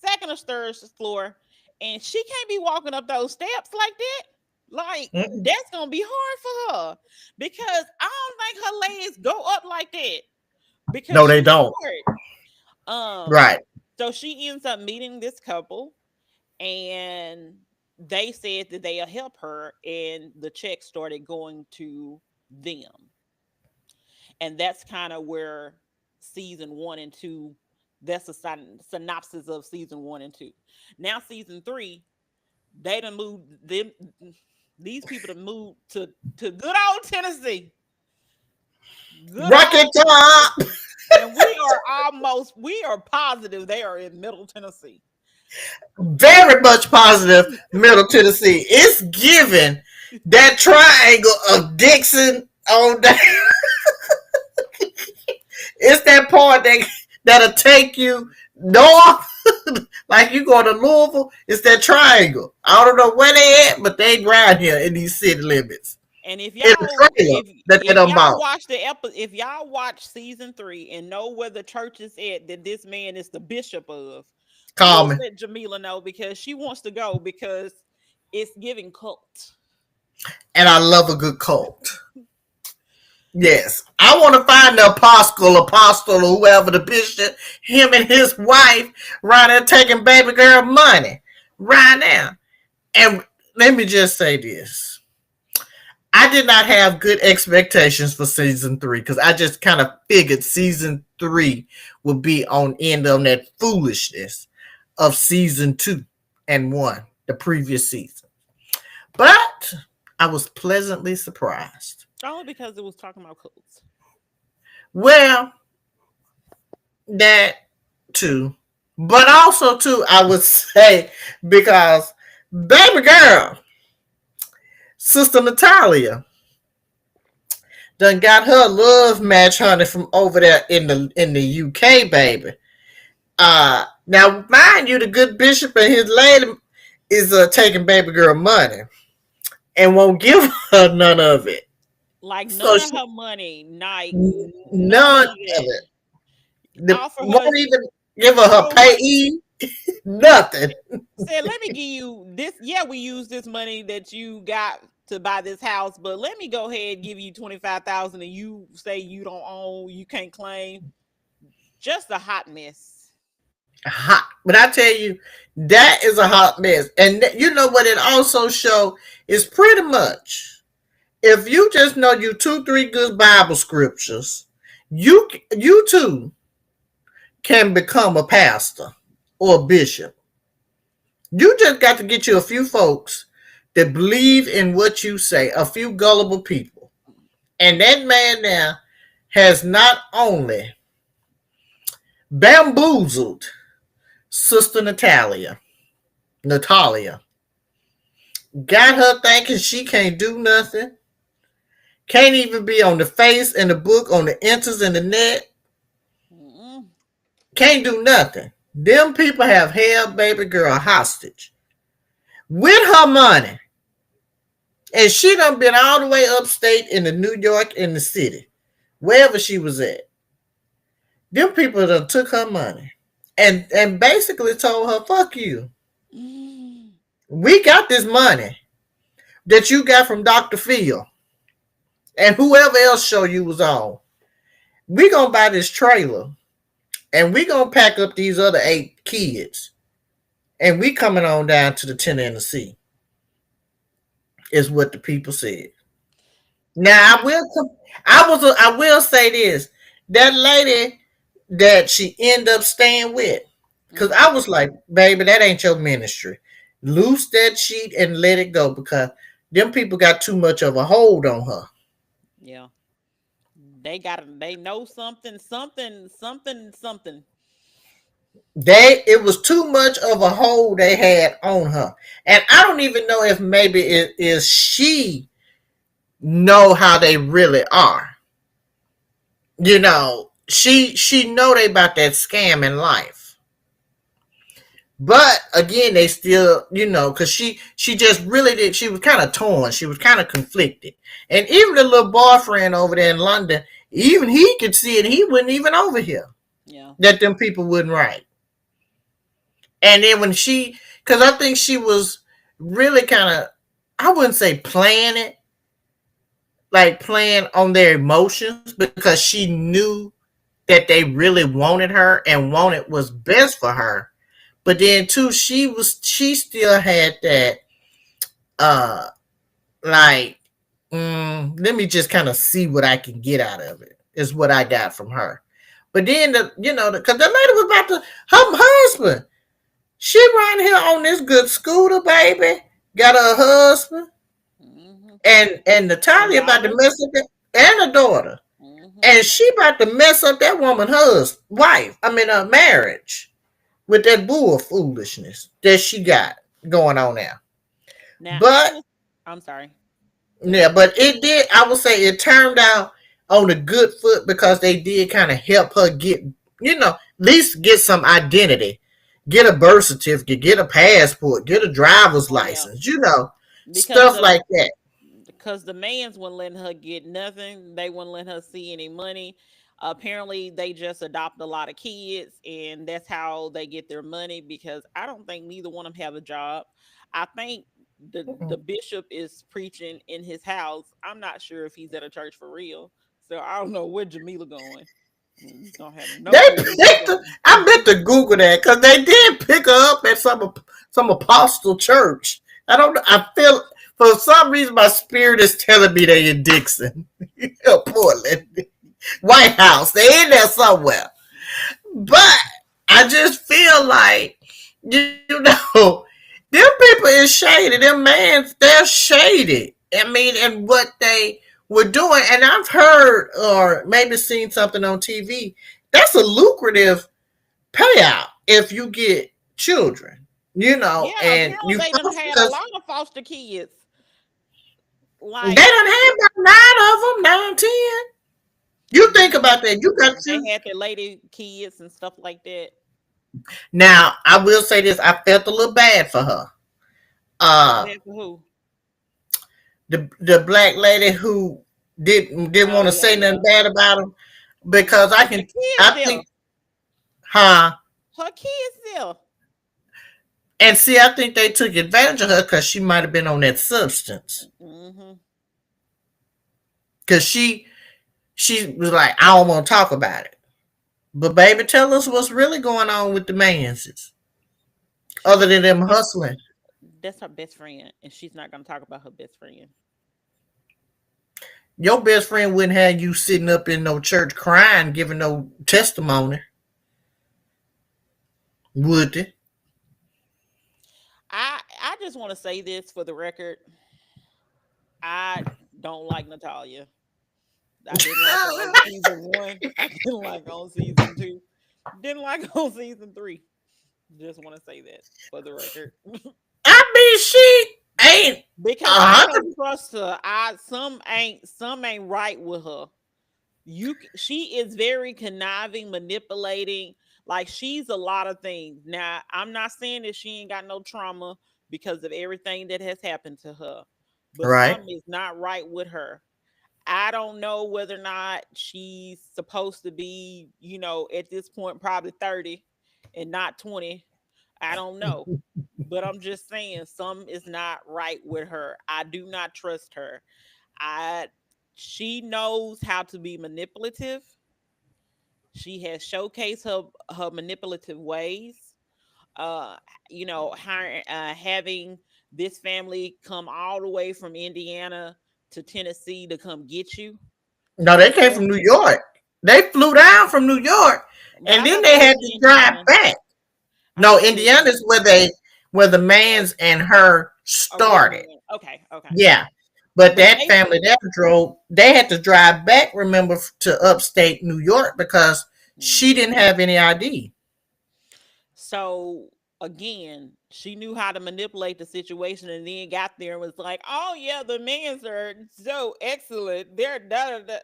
second or third floor, and she can't be walking up those steps like that. Like Mm-mm. that's gonna be hard for her because I don't think her legs go up like that because No, they she's don't. short. Right. So she ends up meeting this couple, and they said that they'll help her, and the check started going to them. And that's kind of where season 1 and 2, that's a synopsis of season 1 and 2. Now season 3, they done moved them, these people to move to good old Tennessee, good Rocket old top. Tennessee. And we are positive they are in Middle Tennessee. Very much positive. Middle Tennessee. It's given that triangle of Dixon on that. It's that part that'll take you north, like you going to Louisville. It's that triangle. I don't know where they at, but they around here in these city limits. And In the trailer that they done bought. if y'all watch season 3 and know where the church is at that this man is the bishop of, Call please me. let Jamila know because she wants to go because it's giving cult. And I love a good cult. Yes. I want to find the apostle, or whoever the bishop, him and his wife, right there taking baby girl money. Right now. And let me just say this. I did not have good expectations for season 3 because I just kind of figured season 3 would be on end of that foolishness of season 2 and 1, the previous season. But I was pleasantly surprised. Only because it was talking about cults. Well, that too. But also too, I would say because baby girl, Sister Natalia, done got her love match honey from over there in the UK, baby. Now mind you, the good bishop and his lady is taking baby girl money and won't give her none of it. Like So none of she, her money, like none none of of it. it. The, Offer her, won't even give her told her, payee. Nothing. said, "Let me give you this. Yeah, we use this money that you got to buy this house, but let me go ahead and give you 25,000, and you say you don't own, you can't claim." Just a hot mess. Hot. But I tell you, that is a hot mess. And you know what it also show is pretty much if you just know you 2-3 good Bible scriptures, you too can become a pastor or a bishop. You just got to get you a few folks that believe in what you say, a few gullible people. And that man now has not only bamboozled Sister Natalia, got her thinking she can't do nothing, can't even be on the face and the book, on the enters and the net, Mm-mm. can't do nothing. Them people have held baby girl hostage with her money. And she done been all the way upstate in the New York in the city, wherever she was at. Them people done took her money and basically told her, fuck you. Mm. We got this money that you got from Dr. Phil and whoever else show you was on. We gonna buy this trailer and we gonna pack up these other 8 kids and we coming on down to the Tennessee, is what the people said. Now I will say this. That lady that she ended up staying with, because Mm-hmm. I was like, baby, that ain't your ministry. Loose that sheet and let it go because them people got too much of a hold on her. Yeah, they know something, something, something, something. It was too much of a hold they had on her. And I don't even know if maybe it is she know how they really are. You know, she know they about that scam in life. But again, they still, because she just really did. She was kind of torn. She was kind of conflicted. And even the little boyfriend over there in London, even he could see it. He wasn't even over here. Yeah. That them people wouldn't write. And then because I think she was really kind of, I wouldn't say playing it, like playing on their emotions because she knew that they really wanted her and wanted was best for her. But then too, she still had that uh like let me just kind of see what I can get out of it is what I got from her. But then because the lady was about to her husband. She right here on this good scooter, baby. Got her husband Mm-hmm. and And Natalia about to daughter. mess up that, and a daughter. Mm-hmm. And she about to mess up that woman husband wife. I mean marriage with that bull foolishness that she got going on now. Now I But was. I'm sorry. Go yeah, ahead. but it did. I would say it turned out on a good foot because they did kind of help her get, at least get some identity, get a birth certificate, get a passport, get a driver's Oh yeah, license, because stuff like that. the mans wouldn't let her get nothing. They wouldn't let her see any money. Apparently, they just adopt a lot of kids, and that's how they get their money. Because I don't think neither one of them have a job. I think the bishop is preaching in his house. I'm not sure if he's at a church for real. So I don't know where Jamila going. Don't have no They clue where she's picked. going. I meant to Google that because they did pick her up at some apostle church. I don't know. I feel for some reason my spirit is telling me they in Dixon, Portland, White House. They in there somewhere. But I just feel like them people is shady. Them mans, they're shady. I mean, and what they were doing, and I've heard or maybe seen something on TV. That's a lucrative payout if you get children, Yeah, and apparently you they done had a because lot of foster kids. they Like don't have about 9 of them, 9, 10. You think about that. You got they two. had their lady kids and stuff like that. Now, I will say this: I felt a little bad for her. Uh, Bad for who? the black lady who didn't Oh want to yeah, say nothing yeah. bad about him because But the kids I there, think, huh? her kids there. And see, I think they took advantage of her because she might have been on that substance. Hmm. Because she was like, I don't want to talk about it. But baby, tell us what's really going on with the manses, She's other not than gonna them talk. hustling. That's her best friend, and she's not gonna talk about her best friend. Your best friend wouldn't have you sitting up in no church crying, giving no testimony, would they? I just want to say this for the record. I don't like Natalia. I didn't like her on season one. Didn't like her on season two. Didn't like her on season three. Just want to say that for the record. I mean, she ain't a Because I don't hundred. trust her. I some ain't right with her. She is very conniving, manipulating. Like she's a lot of things. Now, I'm not saying that she ain't got no trauma because of everything that has happened to her, but Right. something is not right with her. I don't know whether or not she's supposed to be, at this point probably 30 and not 20. I don't know. But I'm just saying something is not right with her. I do not trust her. I She knows how to be manipulative. She has showcased her manipulative ways. Uh, having this family come all the way from Indiana to Tennessee to come get you. No, they came Yeah. from New York. They flew down from New York, But and I then thought they they was had in to drive Indiana. back. I No, thought they was Indiana in is where the man's and her started. originally. Okay, okay. Yeah, but But that family that drove, they had to drive back. Remember, to upstate New York because she mhm. didn't have any ID. So again, she knew how to manipulate the situation and then got there and was like, "Oh yeah, the men's are so excellent. They're da da da."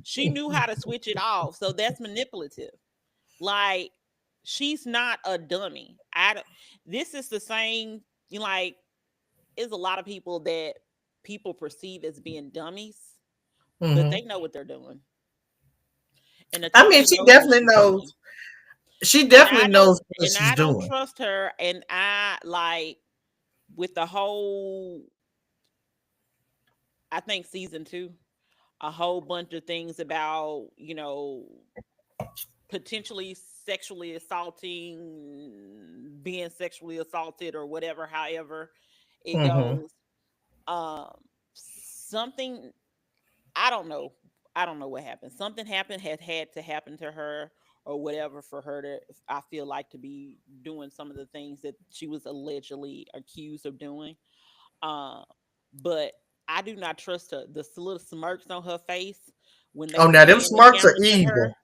She knew how to switch it off. So that's manipulative. Like she's not a dummy. This is the same. Like, is a lot of people that people perceive as being dummies, but Hmm. they know what they're doing. And I mean, Natalia she knows what definitely she's knows. doing. She And definitely I don't knows what and she's I don't doing. trust her. And I like with the whole I think season two, a whole bunch of things about, potentially sexually assaulting, being sexually assaulted or whatever, however it Hmm. goes. Um something I don't know. I don't know what happened. Something happened had to happen to her or whatever for her to I feel like to be doing some of the things that she was allegedly accused of doing. Uh, but I do not trust her. The little smirks on her face when they Oh, were now them playing the smarts are cameras at her. evil.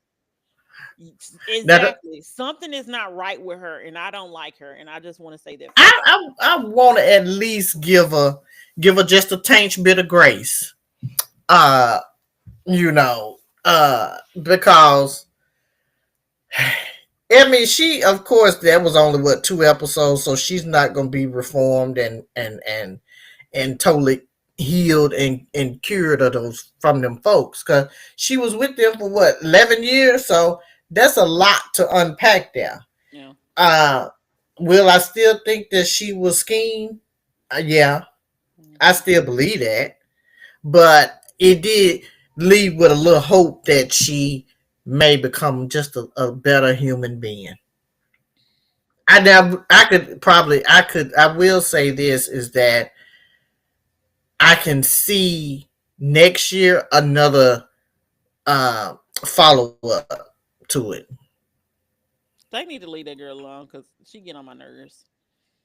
Now, Exactly. Something is not right with her, and I don't like her. And I just want to say that for the record. I want to at least give her just a tainch bit of grace. Uh, you know. Because I mean, she, of course, that was only what 2 episodes, so she's not gonna be reformed and totally healed and cured of those from them folks, because she was with them for what 11 years, so that's a lot to unpack there. Yeah. Uh, will I still think that she was scheme? Yeah, I Hmm. still believe that, but it did leave with a little hope that she may become just a better human being. I will say this is that I can see next year another follow up to it. They need to leave that girl alone because she get on my nerves.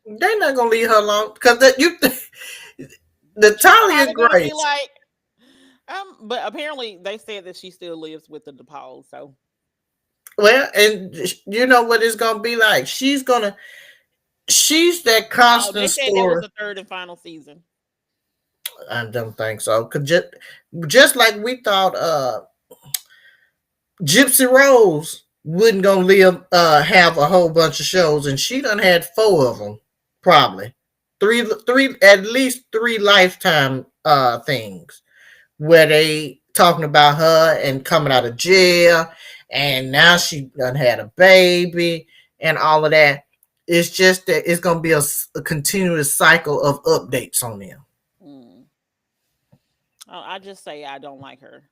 They're not gonna leave her alone because you She Natalia probably gonna be Grace. like, but apparently they said that she still lives with the DePaul. So Well, and you know what it's gonna be like. She's that oh, they constant said that was story. the third and final season. I don't think so. Cause just like we thought, Gypsy Rose wouldn't gonna live have a whole bunch of shows, and she done had 4 of them, probably three at least 3 lifetime things where they talking about her and coming out of jail, and now she done had a baby and all of that. It's just that it's gonna be a continuous cycle of updates on them. Mm. I just say I don't like her.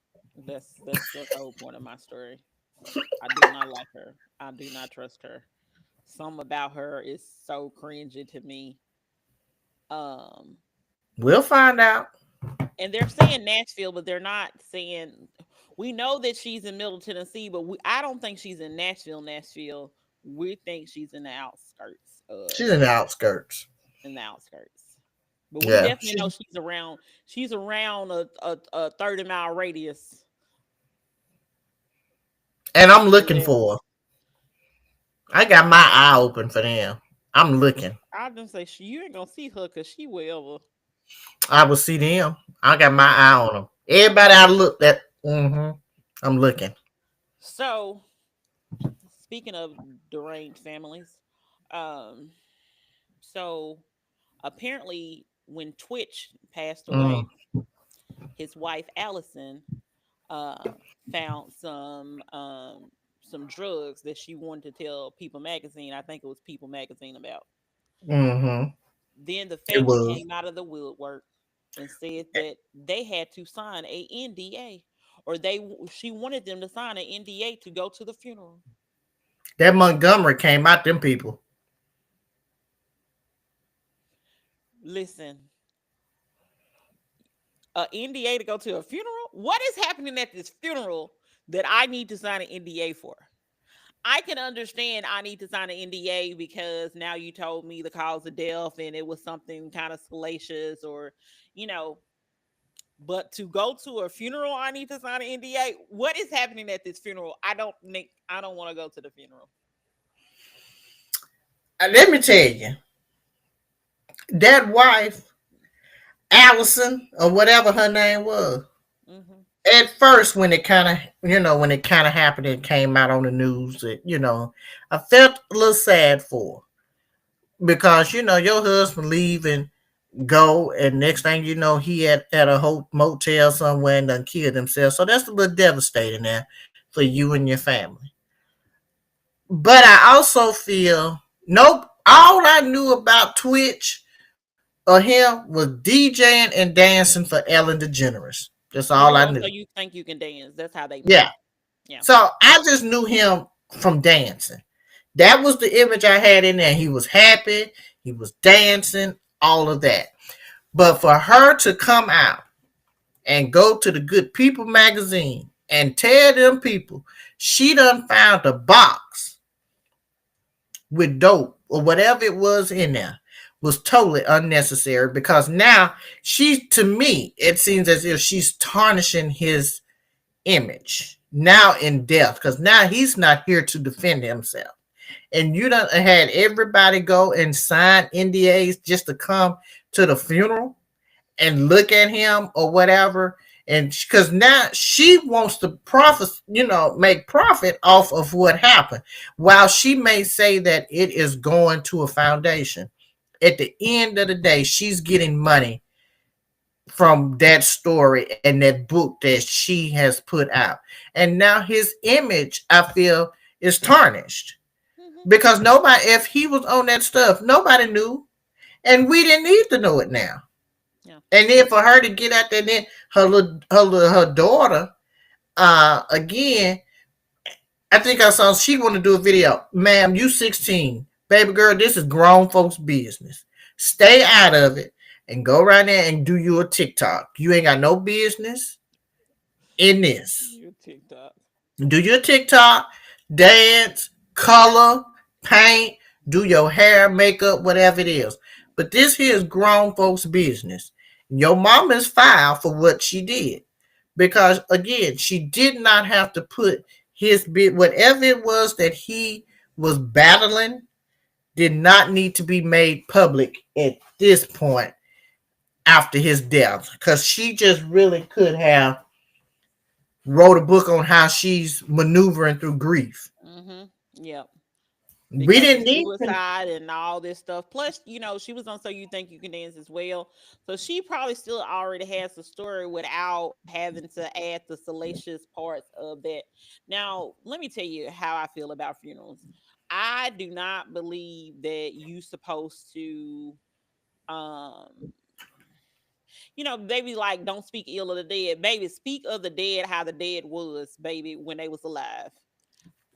That's the whole point of my story. I do not like her. I do not trust her. Some about her is so cringy to me. Um, We'll find out. and they're saying Nashville, but they're not saying. We know that she's in Middle Tennessee, but I don't think she's in Nashville. Nashville. We think she's in the outskirts She's of in the outskirts. in the outskirts. But we Yeah, definitely know she's around. She's around a 30-mile radius and where I'm she looking lives. for her. I got my eye open for them. I'm looking. I just say you ain't gonna see her because she will. I will see them. I got my eye on them. Everybody I looked at, I'm looking. So speaking of deranged families, um, so apparently when Twitch passed Mm, away, his wife Allison uh, found some drugs that she wanted to tell People Magazine. I think it was People Magazine about. mm-hmm. Then the It family was. came out of the woodwork and said that they had to sign a NDA, or she wanted them to sign an NDA to go to the funeral. That Montgomery came out them people. Listen, a NDA to go to a funeral? What is happening at this funeral that I need to sign an NDA for? I can understand I need to sign an NDA because now you told me the cause of death and it was something kind of salacious or, you know, but to go to a funeral, I need to sign an NDA. What is happening at this funeral? I don't want to go to the funeral. Let me tell you, that wife, Allison, or whatever her name was, Hmm. at first when it kind of, when it kind of happened, it came out on the news that, I felt a little sad for her because, your husband leave and go, and next thing you know, he at a motel somewhere and done killed himself. So that's a little devastating there for you and your family. But I also feel, nope, all I knew about Twitch or him was DJing and dancing for Ellen DeGeneres. That's all I Oh, knew. so you think you can dance? That's how they Yeah. met. Yeah. So I just knew him from dancing. That was the image I had in there. He was happy, he was dancing, all of that. But for her to come out and go to the Good People magazine and tell them people she done found a box with dope or whatever it was in there was totally unnecessary, because now to me, it seems as if she's tarnishing his image now in death, because now he's not here to defend himself. And you done had everybody go and sign NDAs just to come to the funeral and look at him or whatever. and because now she wants to profit, make profit off of what happened. While she may say that it is going to a foundation, at the end of the day, she's getting money from that story and that book that she has put out. And now his image, I feel, is tarnished Hmm. because nobody, if he was on that stuff, nobody knew, and we didn't need to know it now. Yeah. And then for her to get out there, then her daughter, again, I think I saw she want to do a video. Ma'am, you 16, baby girl. This is grown folks' business. Stay out of it and go right there and do your TikTok. You ain't got no business in this. Your TikTok. Do your TikTok, dance, color, paint, do your hair, makeup, whatever it is. But this here is grown folks' business. Your mom is filed for what she did. Because again, she did not have to put his bit, whatever it was that he was battling, did not need to be made public at this point after his death. Because she just really could have wrote a book on how she's maneuvering through grief. Hmm. Yep. We Because of didn't need to. suicide and all this stuff. Plus, she was on So You Think You Can Dance as well. So she probably still already has the story without having to add the salacious parts of that. Now, let me tell you how I feel about funerals. I do not believe that you supposed to um baby, like, don't speak ill of the dead. Baby, speak of the dead how the dead was, baby, when they was alive.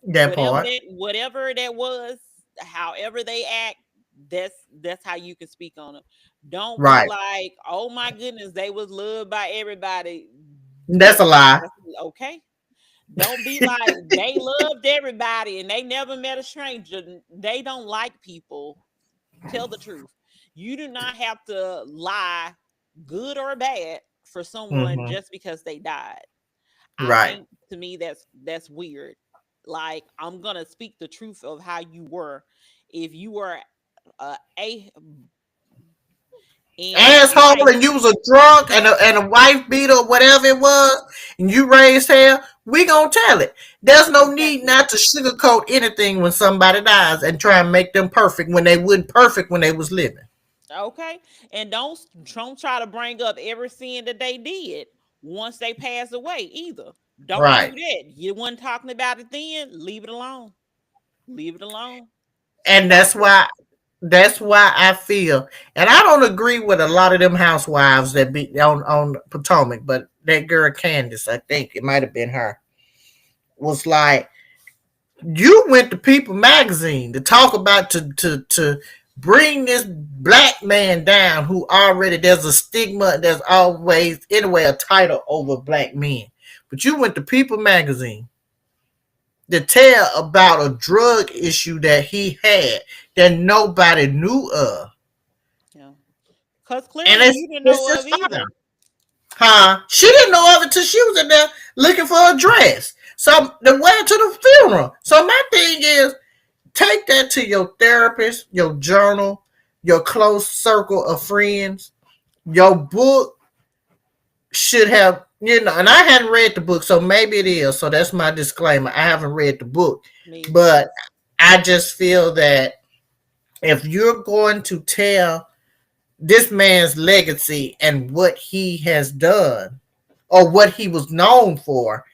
That part. Whatever that was, however they act, that's how you can speak on them. Don't be Right. like, oh my goodness, they was loved by everybody. That's a lie. That's okay. Don't be like, they loved everybody and they never met a stranger. They don't like people. Tell the truth. You do not have to lie, good or bad, for someone Hmm. just because they died. I Right. think, to me, that's weird. Like, I'm gonna speak the truth of how you were. If you were a in Asshole, life, and you was a drunk and a wife beater or whatever it was, and you raised hell, we gonna tell it. There's no need exactly. not to sugarcoat anything when somebody dies and try and make them perfect when they wasn't perfect when they was living. Okay, and don't try to bring up every sin that they did once they pass away either. Don't do Right. that. You wasn't talking about it then. Leave it alone. Leave it alone. And Stop it. that's why I feel, and I don't agree with a lot of them housewives that be on Potomac, but that girl Candace, I think it might have been her, was like, you went to People Magazine to talk about to bring this black man down who already there's a stigma, there's always anyway a title over black men. But you went to People Magazine to tell about a drug issue that he had that nobody knew of. Yeah, because And clearly you didn't it's know just of fine. either. Huh? She didn't know of it till she was in there looking for a dress. So the way to the funeral. So my thing is, take that to your therapist, your journal, your close circle of friends. Your book should have, and I hadn't read the book, so maybe it is. So that's my disclaimer. I haven't read the book. Me either. But I just feel that if you're going to tell this man's legacy and what he has done or what he was known for,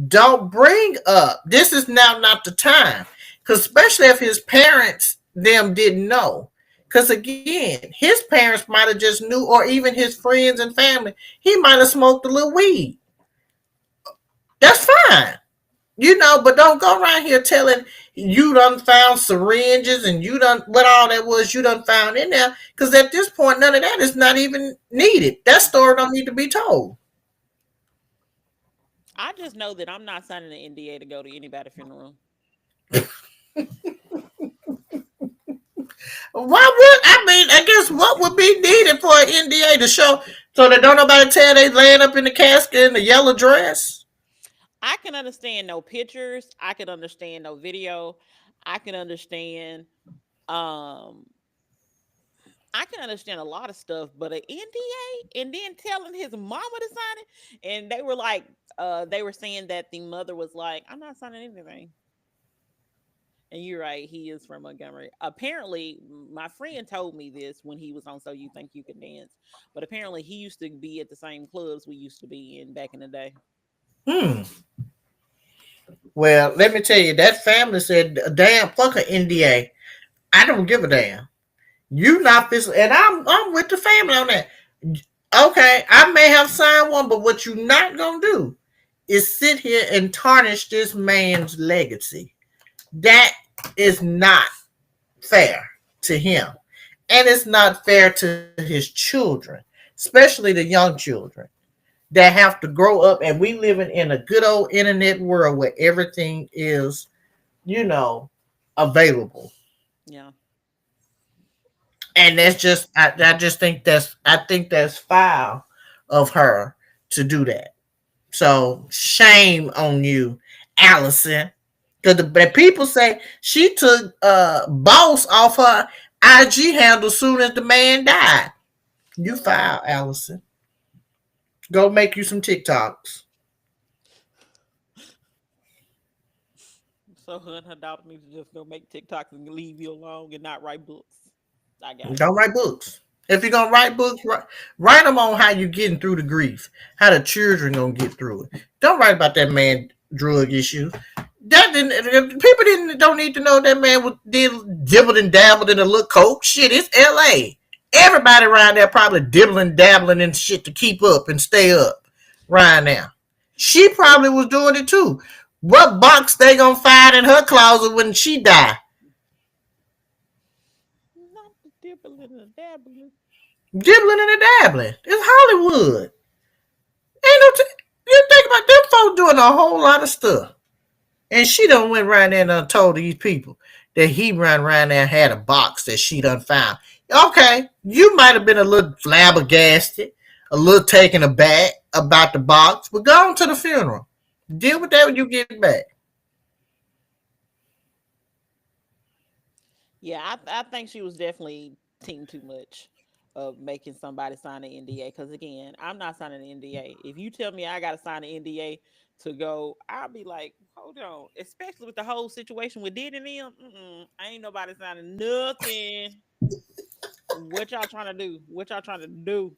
don't bring up this is now not the time, because especially if his parents them didn't know, because again his parents might have just knew, or even his friends and family, he might have smoked a little weed. That's fine, but don't go around here telling you done found syringes and you done what all that was you done found in there, because at this point none of that is not even needed. That Yeah. story don't need to be told. I just know that I'm not signing an NDA to go to anybody's funeral. Why would I mean? I guess what would be needed for an NDA to show so that don't nobody tell they laying up in the casket in the yellow dress? I can understand no pictures. I can understand no video. I can understand um I can understand a lot of stuff, but an NDA and then telling his mama to sign it, and they were like, they were saying that the mother was like, "I'm not signing anything." And you're right, he is from Montgomery. Apparently, my friend told me this when he was on So You Think You Can Dance, but apparently he used to be at the same clubs we used to be in back in the day. Hmm. Well, let me tell you, that family said, "Damn, fuck an NDA. I don't give a damn. You not this," and I'm with the family on that. Okay, I may have signed one, but what you not gonna do is sit here and tarnish this man's legacy. That is not fair to him, and it's not fair to his children, especially the young children that have to grow up. And we living in a good old internet world where everything is, you know, available. Yeah. And that's just I just think that's foul of her to do that. So shame on you, Allison. Because the people say she took boss off her IG handle soon as the man died. You foul, Allison. Go make you some TikToks. So her and her daughter need to just go make TikToks and leave you alone and not write books. I got it. Don't write books. If you're gonna write books, write them on how you getting through the grief, how the children gonna get through it. Don't write about that man drug issue. That didn't people didn't don't need to know that man did dibbled and dabbled in a little coke. Shit, it's L.A. Everybody around there probably dibbling, dabbling in shit to keep up and stay up right now. She probably was doing it too. What box they gonna find in her closet when she die? Not the dibbling and dabbling. Dibbling and dabbling. It's Hollywood. Ain't no. You think about them folks doing a whole lot of stuff, and she done went around there and done told these people that he ran around there and had a box that she done found. Okay, you might have been a little flabbergasted, a little taken aback about the box, but go on to the funeral. Deal with that when you get back. Yeah, I think she was definitely team too much of making somebody sign an NDA. Because again, I'm not signing an NDA. If you tell me I got to sign an NDA to go, I'll be like, hold on. Especially with the whole situation with Diddy and them. I ain't nobody signing nothing. What y'all trying to do? What y'all trying to do?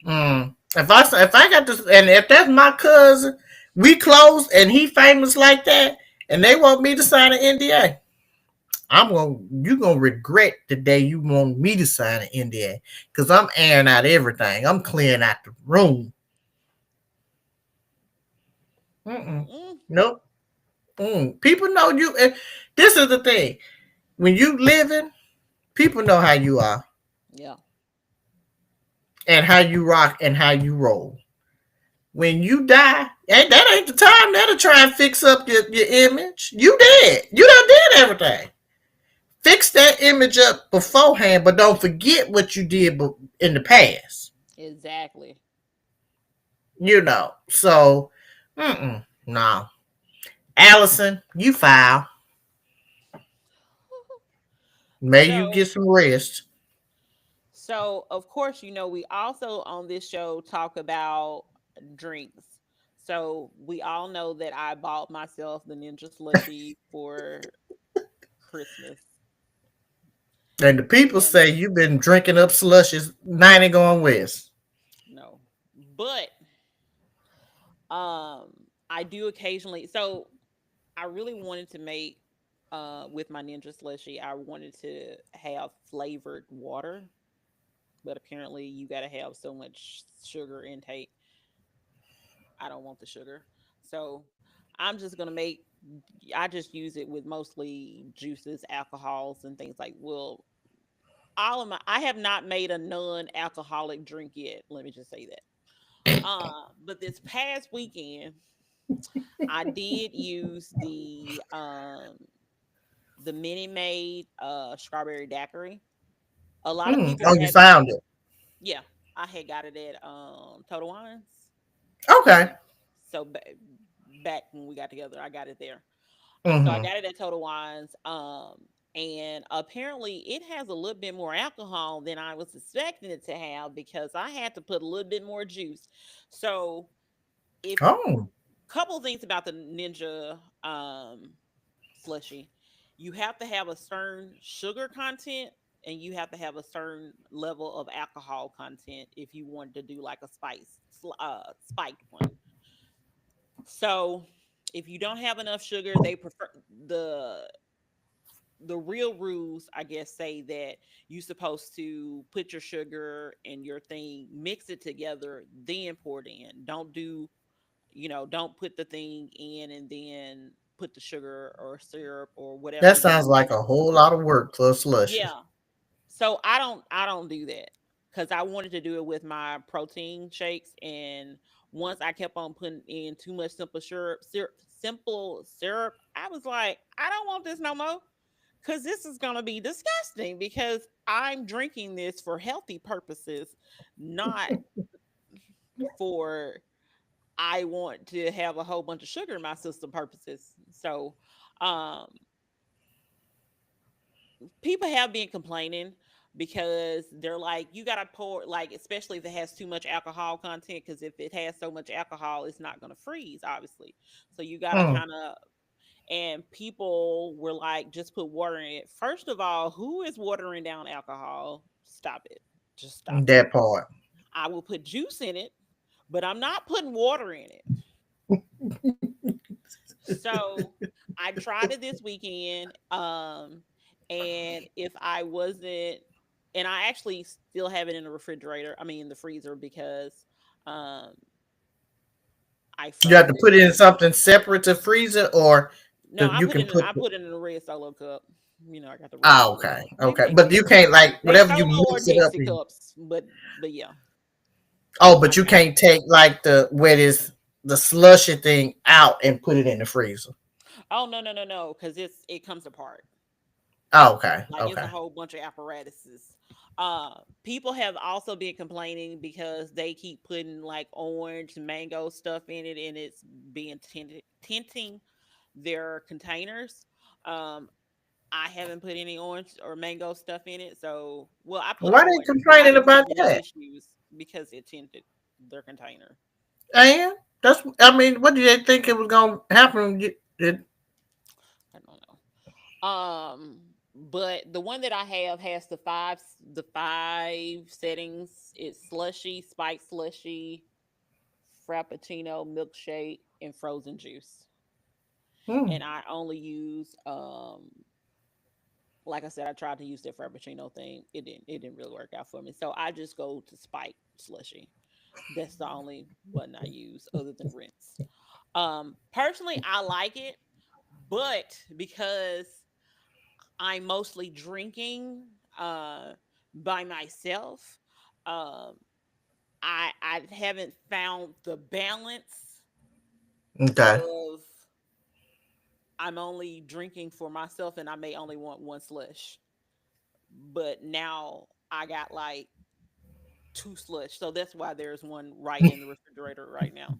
If I got this, and if that's my cousin, we close, and he famous like that, and they want me to sign an NDA, you gonna regret the day you want me to sign an NDA because I'm airing out everything. I'm clearing out the room. Mm-mm. Mm-mm. Nope. People know you. This is the thing. When you living, people know how you are Yeah. and how you rock and how you roll. When you die, that ain't the time now to try and fix up your image. You dead. You done did everything. Fix that image up beforehand, but don't forget what you did in the past. Exactly. So, no. Allison, you foul. May you So get some rest. So, of course, we also on this show talk about drinks. So, we all know that I bought myself the Ninja Slushy for Christmas. And the people And say you've been drinking up slushes 90 going west. no, but um I do occasionally. So, I really wanted to make with my Ninja Slushy, I wanted to have flavored water, but apparently you got to have so much sugar intake. I don't want the sugar. So I'm just gonna make. I just use it with mostly juices, alcohols, and things like. Well, all of my. I have not made a non-alcoholic drink yet. Let me just say that. But this past weekend, I did use the mini made strawberry daiquiri. A lot of people Oh, you have. found it. Yeah, I had got it at Total Wines. Okay. So back when we got together, I got it there. So I Mm-hmm. got it at Total Wines. And apparently it has a little bit more alcohol than I was expecting it to have because I had to put a little bit more juice. So if Oh, couple things about the Ninja slushy, you have to have a certain sugar content and you have to have a certain level of alcohol content if you want to do like a spiked one. So if you don't have enough sugar, they prefer the the real rules, I guess, say that you're supposed to put your sugar and your thing, mix it together, then pour it in. Don't do, don't put the thing in and then put the sugar or syrup or whatever that you're sounds like using. a whole lot of work for a slushy. Yeah. So I don't do that because I wanted to do it with my protein shakes, and once I kept on putting in too much simple syrup, I was like, I don't want this no more because this is gonna be disgusting because I'm drinking this for healthy purposes, not for I want to have a whole bunch of sugar in my system purposes. So, um, people have been complaining because they're like, you gotta pour, like, especially if it has too much alcohol content, because if it has so much alcohol, it's not gonna freeze, obviously. So you gotta Mm, kind of, and people were like, just put water in it. First of all, who is watering down alcohol? Stop it. Just stop it. that part. I will put juice in it, but I'm not putting water in it. So I tried it this weekend. And if I wasn't, and I actually still have it in the refrigerator, I mean, in the freezer, because um, I You have froze to it. put it in something separate to freeze it, or No, I you put can it in, put. I put it in a red solo cup. I got the red Oh, solo okay, cup. okay. They But you can't like they whatever you solo or mix it up Dixie in. cups, but yeah, Oh, but I you got can't take like the where this the slushy thing out and put it in the freezer. Oh, no, no, no, no, because it comes apart. Oh, okay, Like it's a okay. whole bunch of apparatuses. People have also been complaining because they keep putting like orange mango stuff in it, and it's being tinting their containers. Um, I haven't put any orange or mango stuff in it, so well, I put Why they orange. I complaining didn't about have no that? issues because it tinted their container. And that's I mean, what did they think it was gonna happen? I don't know. But the one that I have has the five settings. It's slushy, spiked slushy, frappuccino, milkshake, and frozen juice. Hmm, And I only use like I said, I tried to use that frappuccino thing. It didn't really work out for me. So I just go to spiked slushy. That's the only one I use other than rinse. Personally I like it, but because I'm mostly drinking uh by myself. Um I haven't found the balance okay. of I'm only drinking for myself and I may only want one slush. But now I got like two slush. So that's why there's one right in the refrigerator right now.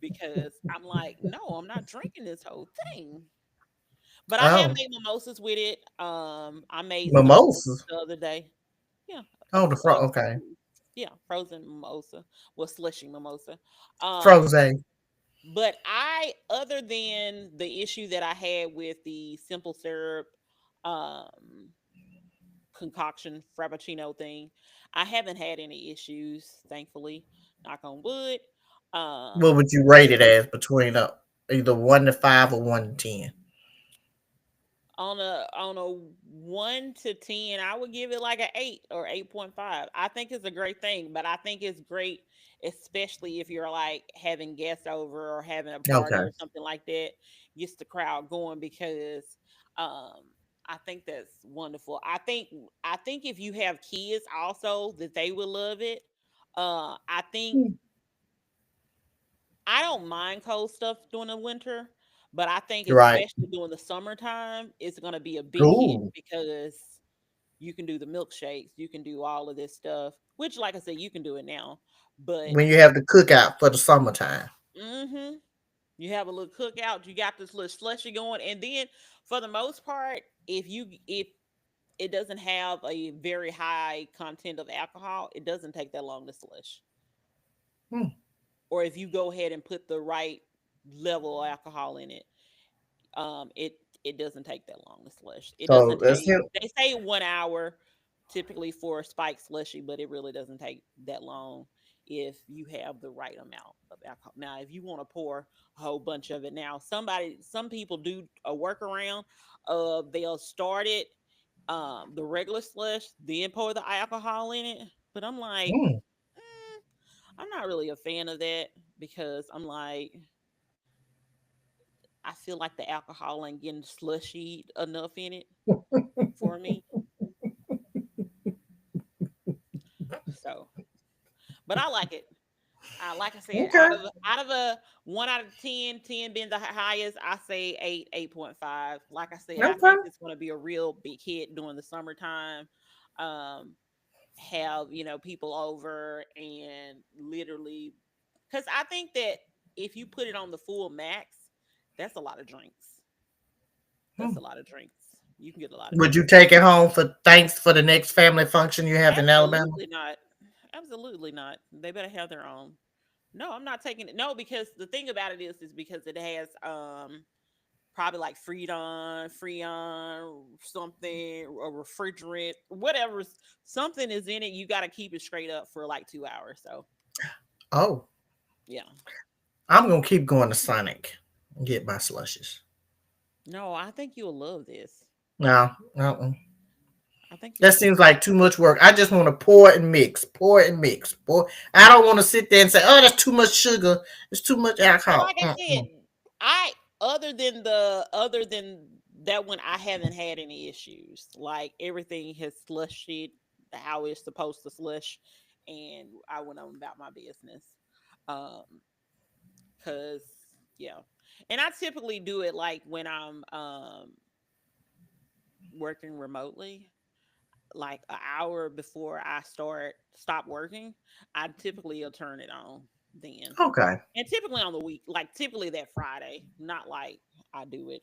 Because I'm like, no, I'm not drinking this whole thing. But I have Oh, made mimosas with it. I made some mimosas mimosas. the other day. Yeah, Oh, the like okay. yeah, frozen mimosa, well, slushy mimosa. Um, Frozen. but other than the issue that I had with the simple syrup, um, concoction frappuccino thing, I haven't had any issues, thankfully. Knock on wood. What Um, would you rate it as between either 1 to 5 or 1 to 10? on a 1 to 10, I would give it like an 8 or 8.5. I think it's a great thing, but I think it's great, especially if you're like having guests over or having a party Okay. or something like that. Gets the crowd going because um I think that's wonderful. I think if you have kids also that they would love it. I think I don't mind cold stuff during the winter, but I think Right. especially during the summertime, it's gonna be a big hit Ooh. because you can do the milkshakes, you can do all of this stuff, which, like I said, you can do it now. But When you have the cookout for the summertime. you have a little cookout, you got this little slushy going, and then for the most part. if it doesn't have a very high content of alcohol, it doesn't take that long to slush. Hmm. Or if you go ahead and put the right level of alcohol in it, it doesn't take that long to slush. It So doesn't let's take. hear. They say 1 hour typically for a spiked slushy, but it really doesn't take that long if you have the right amount of alcohol. Now, if you want to pour a whole bunch of it, now some people do a workaround. They'll start it the regular slush, then pour the alcohol in it. But I'm like, Hmm. I'm not really a fan of that because I'm like, I feel like the alcohol ain't getting slushy enough in it for me. So, but I like it. Like I said, Okay. out of a 1 out of 10, 10 being the highest, I say 8, 8.5. Like I said, I Okay. think it's going to be a real big hit during the summertime. Um, have people over and literally, because I think that if you put it on the full max, that's a lot of drinks. Hmm. That's a lot of drinks. You can get a lot of Would you drinks. take it home for thanks for the next family function you have in Alabama? Absolutely not. Absolutely not. They better have their own. No, I'm not taking it. No, because the thing about it is because it has probably like Freon, something, a refrigerant, whatever, something is in it. You got to keep it straight up for like 2 hours. So Oh, yeah, I'm gonna keep going to Sonic and get my slushes. no, I think you'll love this. No, uh-uh. I think you'll That love seems it. like too much work. I just want to pour and mix, pour and mix. Pour. I don't want to sit there and say, "Oh, that's too much sugar. It's too much But alcohol." like I said, I other than that one, I haven't had any issues. Like everything has slushed how it's supposed to slush, and I went on about my business. Um, cause yeah, and I typically do it like when I'm working remotely, like an hour before I stop working. I typically will turn it on then. Okay. And typically on the week, like typically that Friday, not like I do it,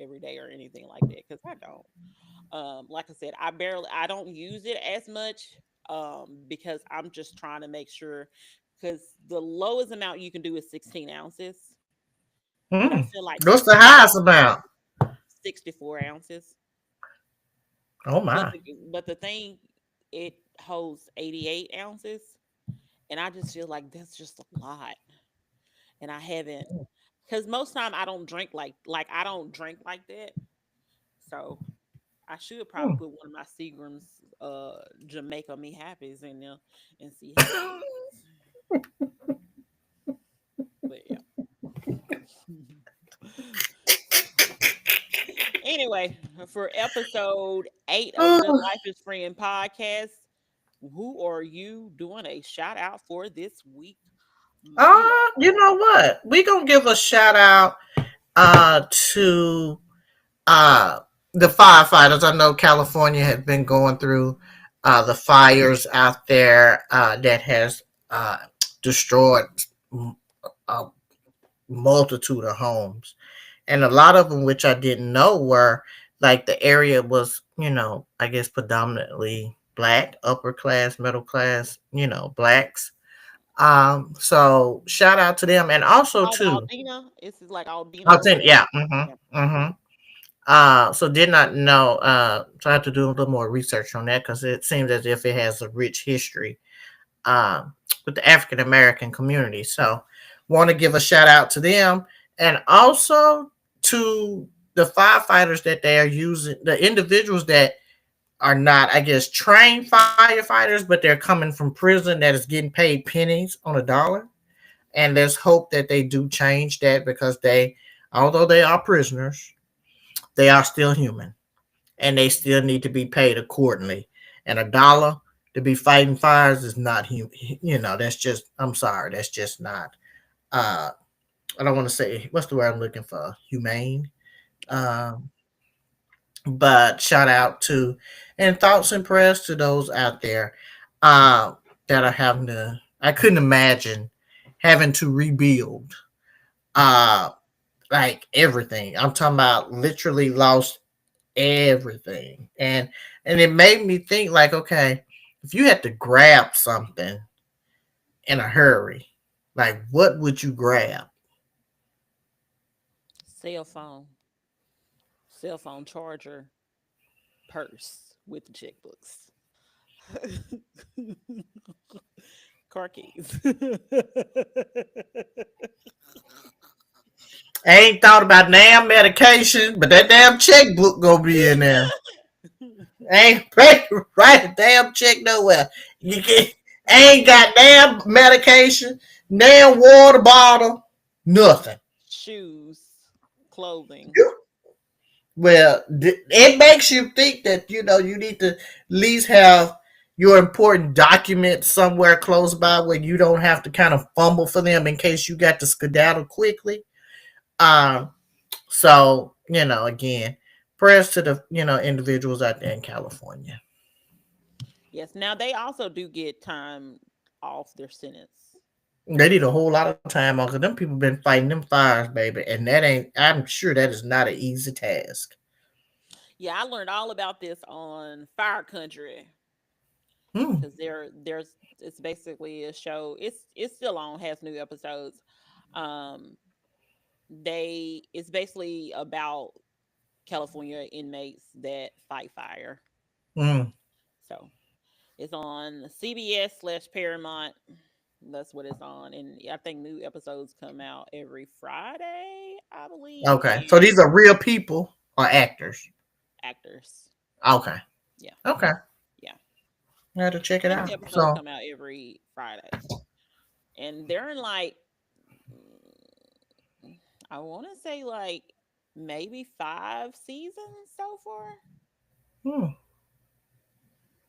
every day or anything like that, because I don't. Like I said, I don't use it as much because I'm just trying to make sure, because the lowest amount you can do is 16 ounces, but I Hmm. feel like What's the 16 highest ounces, amount? 64 ounces. Oh But my. the thing, it holds 88 ounces, and I just feel like that's just a lot, and I haven't, because most time I don't drink like I don't drink like that. So I should probably Hmm. put one of my Seagram's Jamaica Me Happies in there and see how that is. But yeah. Anyway, for episode 8 of Real Oh, Life is Friend podcast, who are you doing a shout out for this week, Mia? you know what? We gonna give a shout out to uh the firefighters. I know California had been going through the fires out there that has uh destroyed a multitude of homes, and a lot of them which I didn't know were like the area was, I guess predominantly black, upper class, middle class, blacks. So shout out to them, and also too. Aldina. This is like I'll Aldina think, area. yeah, Yeah. so did not know. So I have to do a little more research on that because it seems as if it has a rich history um, with the African American community. So want to give a shout out to them, and also to the firefighters that they are using, the individuals that are not, I guess, trained firefighters, but they're coming from prison that is getting paid pennies on a dollar. And let's hope that they do change that because they, although they are prisoners, they are still human and they still need to be paid accordingly. And a dollar to be fighting fires is not human. That's just, I'm sorry, that's just not. Uh, I don't want to say what's the word I'm looking for. Humane. Okay. Um, but shout out to and thoughts and prayers to those out there that are having to. I couldn't imagine having to rebuild uh like everything. I'm talking about literally lost. everything. And it made me think like, okay, if you had to grab something in a hurry, like what would you grab? Cell phone, cell phone charger, purse with the checkbooks, car keys. I ain't thought about damn medication, but that damn checkbook gonna be in there. Ain't write a damn check nowhere. You get ain't got damn medication, damn water bottle, nothing. Shoes, clothing. Well, it makes you think that you need to at least have your important documents somewhere close by where you don't have to kind of fumble for them in case you got to skedaddle quickly. Um, so again, prayers to the individuals out there in California. Yes. Now they also do get time off their sentence. They need a whole lot of time on because them people been fighting them fires, baby, and that ain't. I'm sure that is not an easy task. Yeah, I learned all about this on Fire Country Hmm. because there's it's basically a show. It's still on, has new episodes. Um, it's basically about California inmates that fight fire. Hmm. So it's on CBS/Paramount. That's what it's on, and I think new episodes come out every Friday, I believe. Okay, so And these are real people or actors. actors, Okay. yeah, Okay. yeah. I have to check I it think out. the episodes So, come out every Friday, and they're in like I want to say like maybe 5 seasons so far. hmm.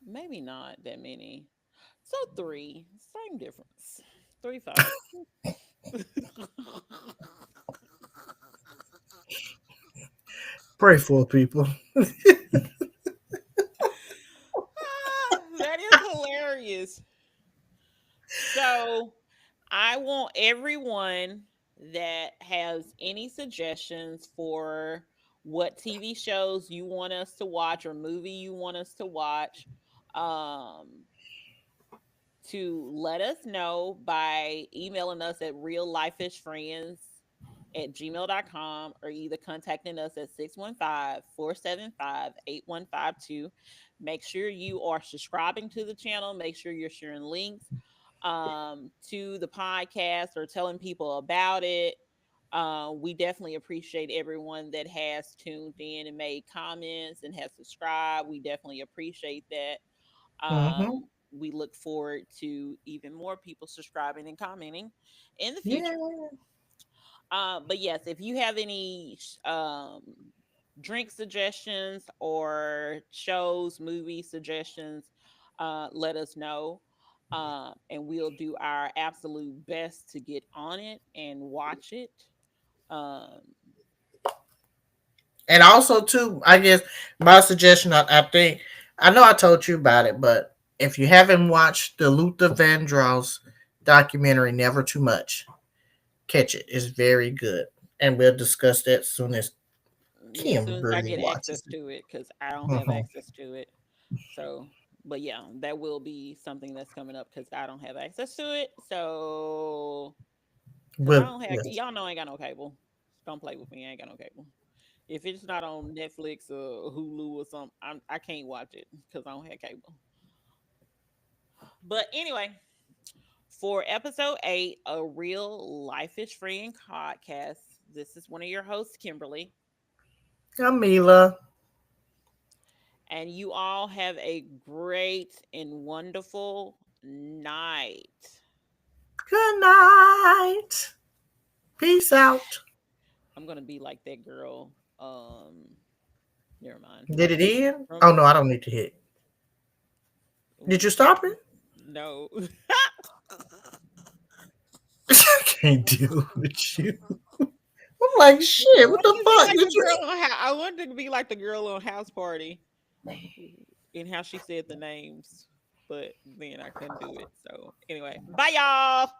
Maybe not that many. So three, same difference. 3 5. Pray for people. That is hilarious. So I want everyone that has any suggestions for what TV shows you want us to watch or movie you want us to watch, um, to let us know by emailing us at reallifeishfriends@gmail.com or either contacting us at 615-475-8152. Make sure you are subscribing to the channel. Make sure you're sharing links to the podcast or telling people about it. We definitely appreciate everyone that has tuned in and made comments and has subscribed. We definitely appreciate that. Mm-hmm. We look forward to even more people subscribing and commenting in the future. Yeah. But yes, if you have any drink suggestions or shows, movie suggestions, let us know. And we'll do our absolute best to get on it and watch it. Um, And also, too, I guess my suggestion, I think, I know I told you about it, but if you haven't watched the Luther Vandross documentary, Never Too Much, catch it. It's very good. And we'll discuss that soon as yeah, as soon as I Kimberly get access watches it. to it, because I don't have Mm-hmm. access to it. So, but yeah, that will be something that's coming up because I don't have access to it. So, because I Well, don't have, yes. y'all know I ain't got no cable. Don't play with me. I ain't got no cable. If it's not on Netflix or Hulu or something, I can't watch it because I don't have cable. But anyway, for episode 8, a real life is free podcast. This is one of your hosts, Kimberly, Camila. and you all have a great and wonderful night. Good night. Peace out. I'm gonna be like that girl. Never mind. Did it end? From Oh no, I don't need to hit. Did you stop it? no. I can't deal with you. I'm like, I shit, what wanted the to be fuck like did the you girl on I wanted to be like the girl on House Party in how she said the names, but then I couldn't do it. So anyway, bye y'all.